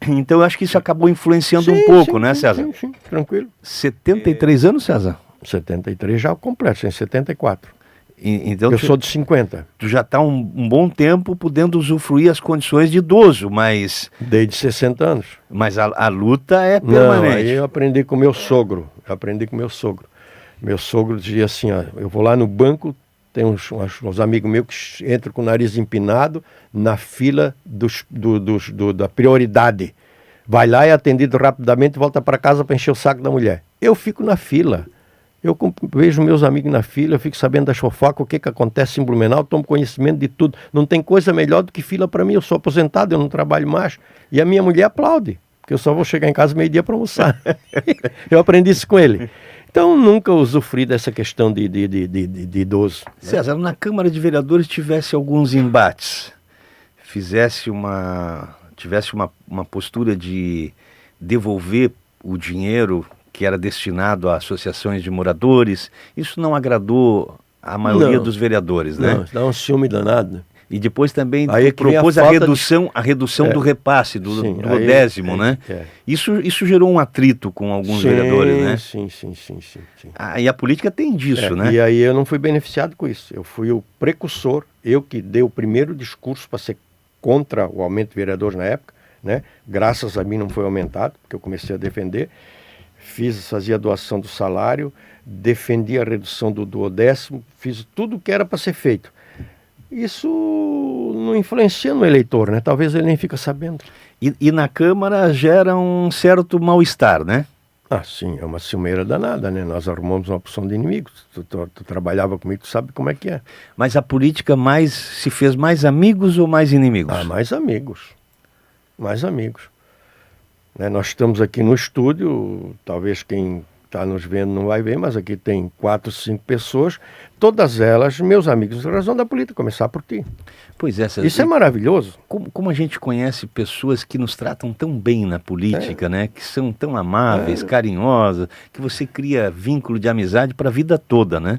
Então eu acho que isso acabou influenciando um pouco, né, César? Sim, tranquilo. 73 anos, César? 73 já completo, em 74. Então eu sou de 50. Tu já está um bom tempo podendo usufruir as condições de idoso, mas... Desde 60 anos. Mas a luta é permanente. Não, aí eu aprendi com meu sogro. Meu sogro dizia assim, ó, eu vou lá no banco, tem uns amigos meus que entram com o nariz empinado na fila da prioridade. Vai lá, é atendido rapidamente e volta para casa para encher o saco da mulher. Eu fico na fila. Eu vejo meus amigos na fila, eu fico sabendo da fofoca, o que acontece em Blumenau, tomo conhecimento de tudo. Não tem coisa melhor do que fila para mim, eu sou aposentado, eu não trabalho mais. E a minha mulher aplaude, porque eu só vou chegar em casa meio-dia para almoçar. Eu aprendi isso com ele. Então, nunca usufruí dessa questão de idoso. César, na Câmara de Vereadores tivesse alguns embates, tivesse uma postura de devolver o dinheiro que era destinado a associações de moradores, isso não agradou a maioria dos vereadores, né? Não, dá um ciúme danado, né? E depois também propôs a redução do repasse, do 10º, né? Isso gerou um atrito com alguns vereadores, né? Sim. E a política tem disso, né? E aí eu não fui beneficiado com isso. Eu fui o precursor, eu que dei o primeiro discurso para ser contra o aumento de vereadores na época, né? Graças a mim não foi aumentado, porque eu comecei a defender. Fazia a doação do salário, defendi a redução do 10º, fiz tudo o que era para ser feito. Isso não influencia no eleitor, né? Talvez ele nem fica sabendo. E na Câmara gera um certo mal-estar, né? Sim, é uma ciumeira danada, né? Nós arrumamos uma opção de inimigos. Tu trabalhava comigo, tu sabe como é que é. Mas a política se fez mais amigos ou mais inimigos? Mais amigos. Mais amigos. Nós estamos aqui no estúdio, talvez quem está nos vendo não vai ver, mas aqui tem 4, 5 pessoas, todas elas meus amigos, razão da política, começar por ti. Pois é, isso é maravilhoso. Como a gente conhece pessoas que nos tratam tão bem na política, né? Que são tão amáveis, carinhosas, que você cria vínculo de amizade para a vida toda, né?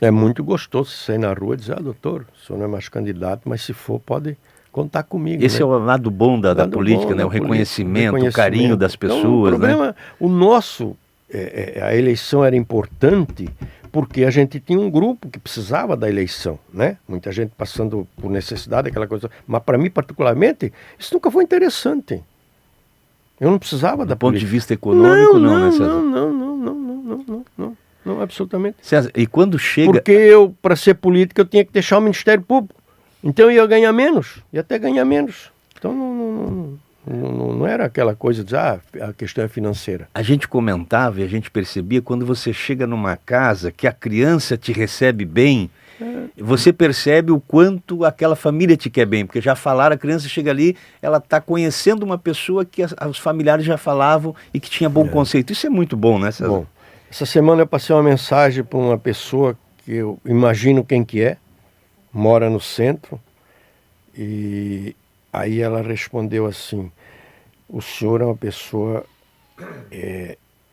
É muito gostoso sair na rua e dizer, doutor, o senhor não é mais candidato, mas se for, pode contar comigo. Esse é o lado bom da política, né? O reconhecimento, o carinho das pessoas. Então, o problema, né? O nosso, a eleição era importante porque a gente tinha um grupo que precisava da eleição, né? Muita gente passando por necessidade, aquela coisa. Mas para mim, particularmente, isso nunca foi interessante. Eu não precisava da política. Do ponto de vista econômico, não, né, César? Não, absolutamente. César, e quando chega... Porque eu, para ser político, eu tinha que deixar o Ministério Público. Então eu ia ganhar menos, ia até ganhar menos. Então não era aquela coisa de, a questão é financeira. A gente comentava e a gente percebia quando você chega numa casa que a criança te recebe bem, você percebe o quanto aquela família te quer bem, porque já falaram, a criança chega ali, ela está conhecendo uma pessoa que os familiares já falavam e que tinha bom conceito. Isso é muito bom, né, César? Bom, essa semana eu passei uma mensagem para uma pessoa que eu imagino quem que é, mora no centro, e aí ela respondeu assim: o senhor é uma pessoa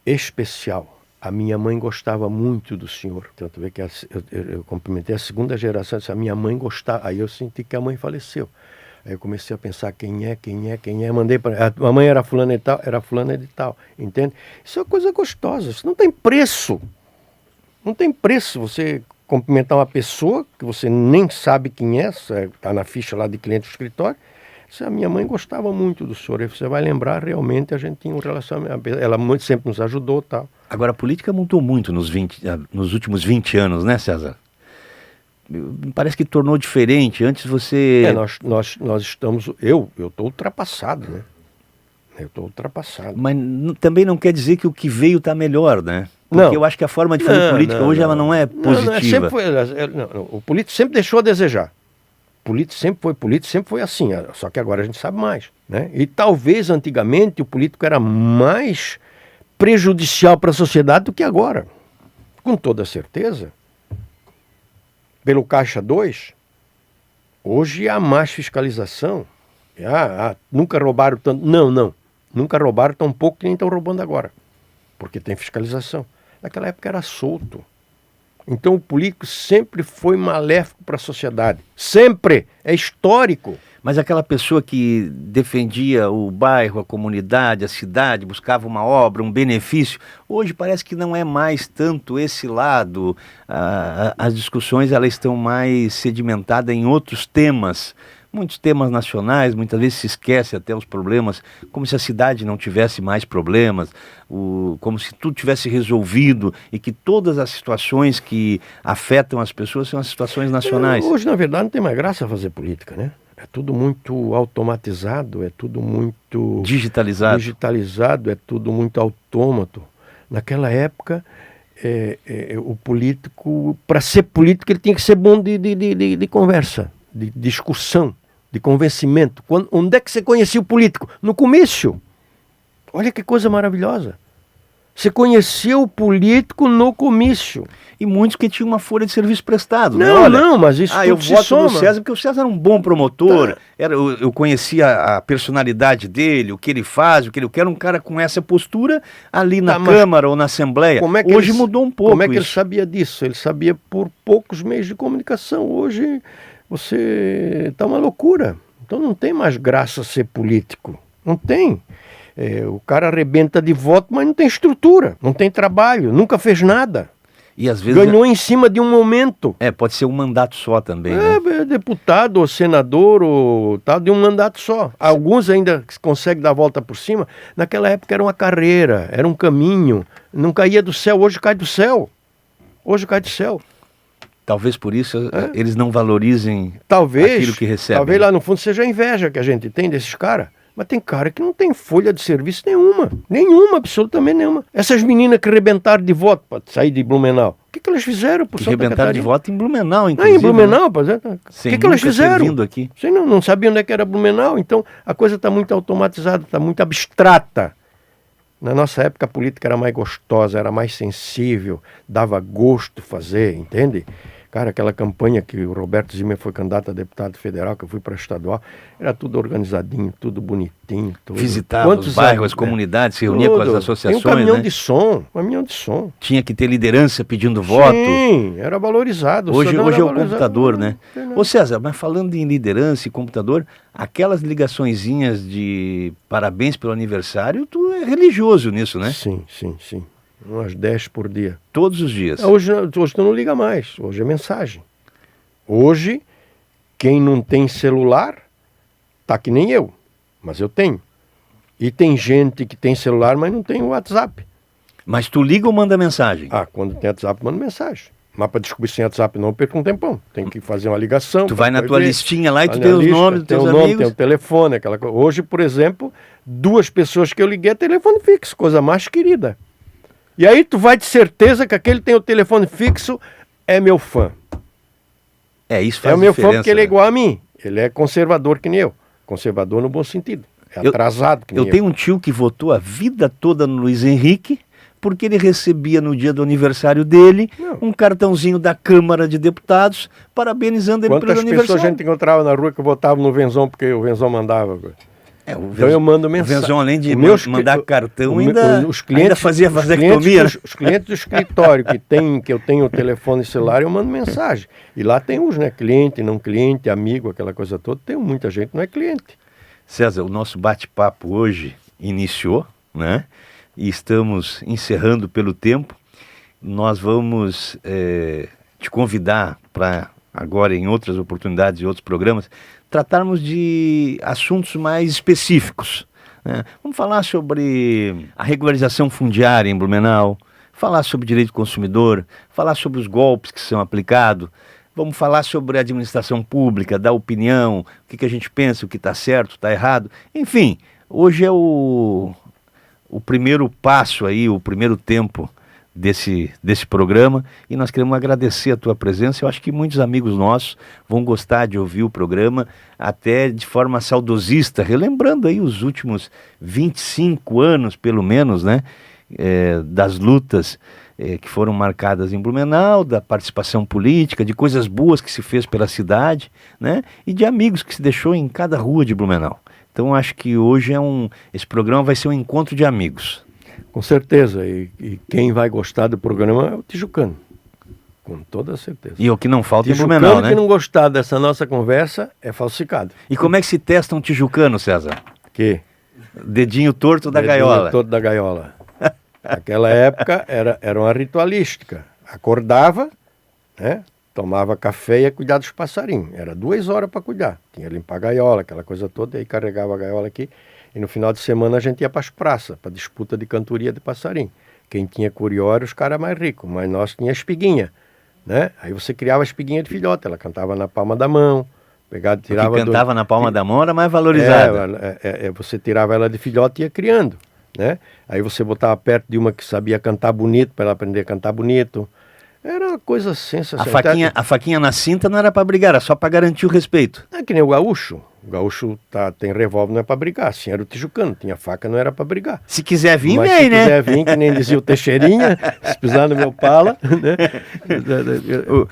especial. A minha mãe gostava muito do senhor. Então, tu vê que eu cumprimentei a segunda geração, disse, a minha mãe gostava. Aí eu senti que a mãe faleceu. Aí eu comecei a pensar quem é. Mandei para a mãe era fulana de tal, entende? Isso é uma coisa gostosa, isso não tem preço. Não tem preço você cumprimentar uma pessoa que você nem sabe quem é, está na ficha lá de cliente do escritório. A minha mãe gostava muito do senhor, e você vai lembrar, realmente a gente tinha um relacionamento, ela sempre nos ajudou, tal. Agora, a política mudou muito nos últimos 20 anos, né, César? Parece que tornou diferente. Antes você... Nós estamos... Eu estou ultrapassado, né? Eu estou ultrapassado. Mas também não quer dizer que o que veio está melhor, né? Porque eu acho que a forma de fazer política hoje ela não é positiva. O político sempre deixou a desejar. Político sempre foi assim, só que agora a gente sabe mais, né? E talvez antigamente o político era mais prejudicial para a sociedade do que agora. Com toda certeza. Pelo Caixa 2, hoje há mais fiscalização. Nunca roubaram tanto. Não. Nunca roubaram tão pouco que nem estão roubando agora. Porque tem fiscalização. Naquela época era solto. Então o político sempre foi maléfico para a sociedade. Sempre. É histórico. Mas aquela pessoa que defendia o bairro, a comunidade, a cidade, buscava uma obra, um benefício, hoje parece que não é mais tanto esse lado. As discussões elas estão mais sedimentadas em outros temas. Muitos temas nacionais, muitas vezes se esquece até os problemas, como se a cidade não tivesse mais problemas, como se tudo tivesse resolvido e que todas as situações que afetam as pessoas são as situações nacionais. Hoje, na verdade, não tem mais graça fazer política, né? É tudo muito automatizado, é tudo muito... digitalizado, é tudo muito autômato. Naquela época, o político, para ser político, ele tinha que ser bom de conversa, de discussão, de convencimento. Onde é que você conhecia o político? No comício. Olha que coisa maravilhosa. Você conheceu o político no comício. E muitos que tinham uma folha de serviço prestado. Não, mas isso tudo eu se voto soma. no César porque o César era um bom promotor. Eu conhecia a personalidade dele, o que ele faz, o que ele quer. Um cara com essa postura ali na Câmara ou na Assembleia. Hoje mudou um pouco. Como é que ele sabia disso? Ele sabia por poucos meios de comunicação. Hoje você está uma loucura. Então não tem mais graça ser político. Não tem. O cara arrebenta de voto, mas não tem estrutura, não tem trabalho, nunca fez nada. E às vezes ganhou em cima de um momento. Pode ser um mandato só também, né? Deputado ou senador ou tal, de um mandato só. Alguns ainda conseguem dar a volta por cima. Naquela época era uma carreira, era um caminho. Não caía do céu, hoje cai do céu. Hoje cai do céu. Talvez por isso eles não valorizem aquilo que recebem. Talvez lá no fundo seja a inveja que a gente tem desses caras. Mas tem cara que não tem folha de serviço nenhuma. Nenhuma, absolutamente nenhuma. Essas meninas que rebentaram de voto para sair de Blumenau, o que elas fizeram por Santa Catarina? Rebentaram de voto em Blumenau, inclusive. Em Blumenau, por exemplo. O que elas fizeram? Aqui. Você não sabia onde é que era Blumenau. Então a coisa está muito automatizada, está muito abstrata. Na nossa época a política era mais gostosa, era mais sensível, dava gosto fazer, entende? Cara, aquela campanha que o Roberto Zimmer foi candidato a deputado federal, que eu fui para estadual, era tudo organizadinho, tudo bonitinho. Visitava os bairros, as comunidades, se reunia com as associações. Tem um caminhão de som, Tinha que ter liderança pedindo voto. Sim, era valorizado. Hoje é o computador, né? Ô César, mas falando em liderança e computador, aquelas ligaçõezinhas de parabéns pelo aniversário, tu é religioso nisso, né? Sim. Umas 10 por dia. Todos os dias? Hoje tu não liga mais, hoje é mensagem. Hoje, quem não tem celular, tá que nem eu, mas eu tenho. E tem gente que tem celular, mas não tem o WhatsApp. Mas tu liga ou manda mensagem? Quando tem WhatsApp, manda mensagem. Mas para descobrir sem WhatsApp não, eu perco um tempão. Tem que fazer uma ligação. Tu vai na tua listinha lá e tu tem os nomes dos teus amigos. amigos. Tem o telefone, aquela coisa. Hoje, por exemplo, 2 pessoas que eu liguei é telefone fixo, coisa mais querida. E aí tu vai de certeza que aquele tem o telefone fixo, é meu fã. Isso faz É o meu fã diferença, porque ele é né? igual a mim. Ele é conservador que nem eu. Conservador no bom sentido. É atrasado que nem eu. Eu tenho um tio que votou a vida toda no Luiz Henrique, porque ele recebia no dia do aniversário dele um cartãozinho da Câmara de Deputados, parabenizando ele pelo Quantas aniversário. pessoas a gente encontrava na rua que votava no Venzon, porque o Venzon mandava. Então eu mando mensagem. O Venzon, além de mandar cartão, os clientes, ainda fazia vasectomia. Os clientes do escritório que eu tenho o telefone celular, eu mando mensagem. E lá tem uns, né? Cliente, não cliente, amigo, aquela coisa toda. Tem muita gente que não é cliente. César, o nosso bate-papo hoje iniciou, né? E estamos encerrando pelo tempo. Nós vamos te convidar para agora, em outras oportunidades e outros programas, tratarmos de assuntos mais específicos, né? Vamos falar sobre a regularização fundiária em Blumenau, falar sobre direito do consumidor, falar sobre os golpes que são aplicados, vamos falar sobre a administração pública, dar opinião, o que a gente pensa, o que está certo, está errado. Enfim, hoje é o primeiro passo aí, o primeiro tempo desse programa, e nós queremos agradecer a tua presença. Eu acho que muitos amigos nossos vão gostar de ouvir o programa, até de forma saudosista, relembrando aí os últimos 25 anos, pelo menos, né, das lutas que foram marcadas em Blumenau, da participação política, de coisas boas que se fez pela cidade, né, e de amigos que se deixou em cada rua de Blumenau. Então acho que hoje esse programa vai ser um encontro de amigos. Com certeza, e quem vai gostar do programa é o tijucano, com toda certeza. E o que não falta em Tijucano Blumenau, né? que não gostar dessa nossa conversa é falsificado. E como é que se testa um tijucano, César? Que? Dedinho torto da gaiola. Dedinho torto da gaiola. Naquela época era uma ritualística. Acordava, né? Tomava café e ia cuidar dos passarinhos. Era 2 horas para cuidar. Tinha que limpar a gaiola, aquela coisa toda, e aí carregava a gaiola aqui. E no final de semana a gente ia para as praças, para disputa de cantoria de passarinho. Quem tinha curió era os caras mais ricos, mas nós tinha espiguinha, né? Aí você criava a espiguinha de filhote, ela cantava na palma da mão, tirava... O que cantava na palma da mão era mais valorizada. Você tirava ela de filhote e ia criando, né? Aí você botava perto de uma que sabia cantar bonito, para ela aprender a cantar bonito. Era uma coisa sensacional. A faquinha na cinta não era para brigar, era só para garantir o respeito. É que nem o gaúcho. O gaúcho tem revólver, não é para brigar. Assim era o tijucano, tinha faca, não era para brigar. Se quiser vir, mas vem, né? Se quiser vir, que nem dizia o Teixeirinha, se pisar no meu pala, né?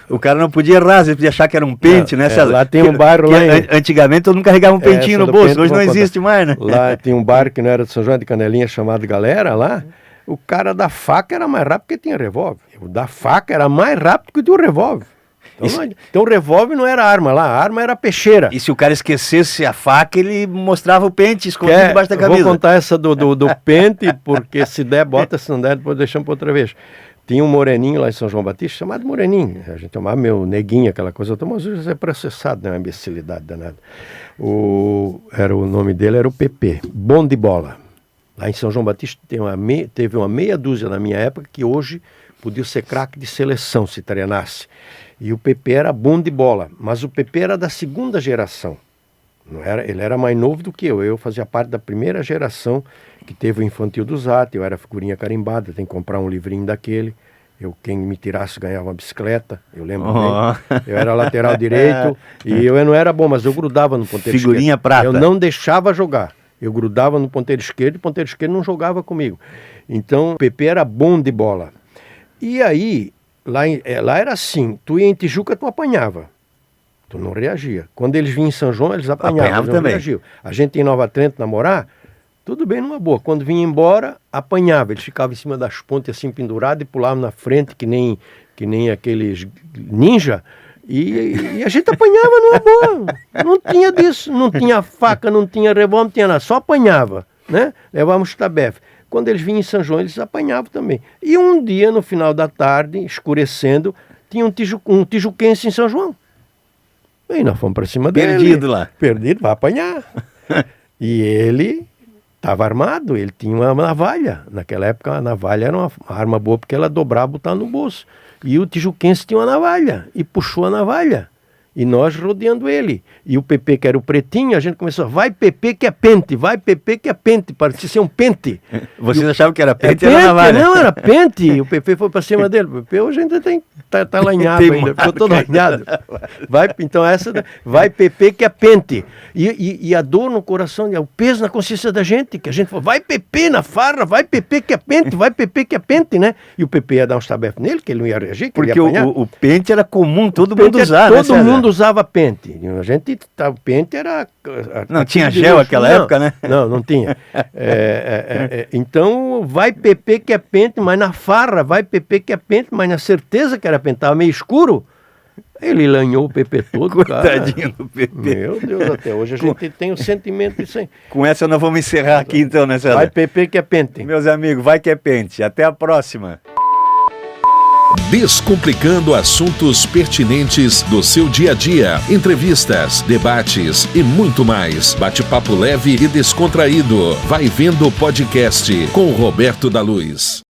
O cara não podia errar, você podia achar que era um pente, né, César? Lá tem um bairro lá antigamente todo mundo carregava um pentinho no bolso, hoje não existe mais, né? Lá tem um bairro que não era de São João de Canelinha, chamado Galera, lá. O cara da faca era mais rápido porque tinha revólver. O da faca era mais rápido que o do revólver. Então o revólver não era arma lá, a arma era peixeira. E se o cara esquecesse a faca, ele mostrava o pente escondido debaixo da camisa. Vou contar essa do pente, porque se der, bota, se não der, depois deixamos para outra vez. Tinha um moreninho lá em São João Batista, chamado Moreninho. A gente chamava meu neguinho, aquela coisa. Mas hoje é processado, né? Uma imbecilidade danada. O nome dele era o PP, bom de bola. Lá em São João Batista teve uma meia dúzia na minha época que hoje podia ser craque de seleção se treinasse. E o PP era bom de bola, mas o PP era da segunda geração. Ele era mais novo do que eu. Eu fazia parte da primeira geração que teve o Infantil do Zate. Eu era figurinha carimbada, tem que comprar um livrinho daquele. Quem me tirasse ganhava uma bicicleta, eu lembro bem. Eu era lateral direito e eu não era bom, mas eu grudava no ponteiro esquerdo. Figurinha prata. Eu não deixava jogar. Eu grudava no ponteiro esquerdo e o ponteiro esquerdo não jogava comigo. Então, o PP era bom de bola. E aí, lá era assim, tu ia em Tijuca, tu apanhava. Tu não reagia. Quando eles vinham em São João, eles apanhavam, eles não reagiam. A gente em Nova Trento namorar, tudo bem, numa boa. Quando vinha embora, apanhava. Eles ficavam em cima das pontes assim, pendurados, e pulavam na frente, que nem aqueles ninja. E a gente apanhava numa boa. Não tinha disso. Não tinha faca, não tinha revólver, não tinha nada. Só apanhava, né? Levávamos tabefe. Quando eles vinham em São João, eles apanhavam também. E um dia, no final da tarde, escurecendo, tinha um tijuquense em São João. E nós fomos para cima dele. Perdido lá. Perdido, vai apanhar. E ele estava armado, ele tinha uma navalha. Naquela época a navalha era uma arma boa porque ela dobrava e botava no bolso. E o tijuquense tinha uma navalha e puxou a navalha. E nós rodeando ele. E o Pepe, que era o pretinho, a gente começou, vai Pepe que é pente, vai Pepe que é pente, parecia ser um pente. Vocês achavam que era pente, era navalha? Não, era pente. E o Pepe foi para cima dele. O Pepe hoje ainda tá lanhado ainda, ficou todo lanhado. Então vai Pepe que é pente. E a dor no coração, o peso na consciência da gente, que a gente falou, vai Pepe na farra, vai Pepe que é pente, vai Pepe que é pente, né? E o Pepe ia dar um estabefo nele, que ele não ia reagir, que porque ele ia apanhar. o pente era comum, todo mundo usava. Todo mundo usava pente. A gente, o pente era... Não tinha gel naquela época, né? Não tinha. Então, vai Pepe que é pente, mas na farra, vai Pepe que é pente, mas na certeza que era pente, estava meio escuro. Ele lanhou o Pepe todo, coitadinho do Pepe. Meu Deus, até hoje a gente tem o sentimento disso aí. Com essa nós vamos encerrar aqui então, né, César? Vai Pepe que é pente. Meus amigos, vai que é pente. Até a próxima. Descomplicando assuntos pertinentes do seu dia a dia, entrevistas, debates e muito mais. Bate-papo leve e descontraído. Vai Vendo o podcast com Roberto da Luz.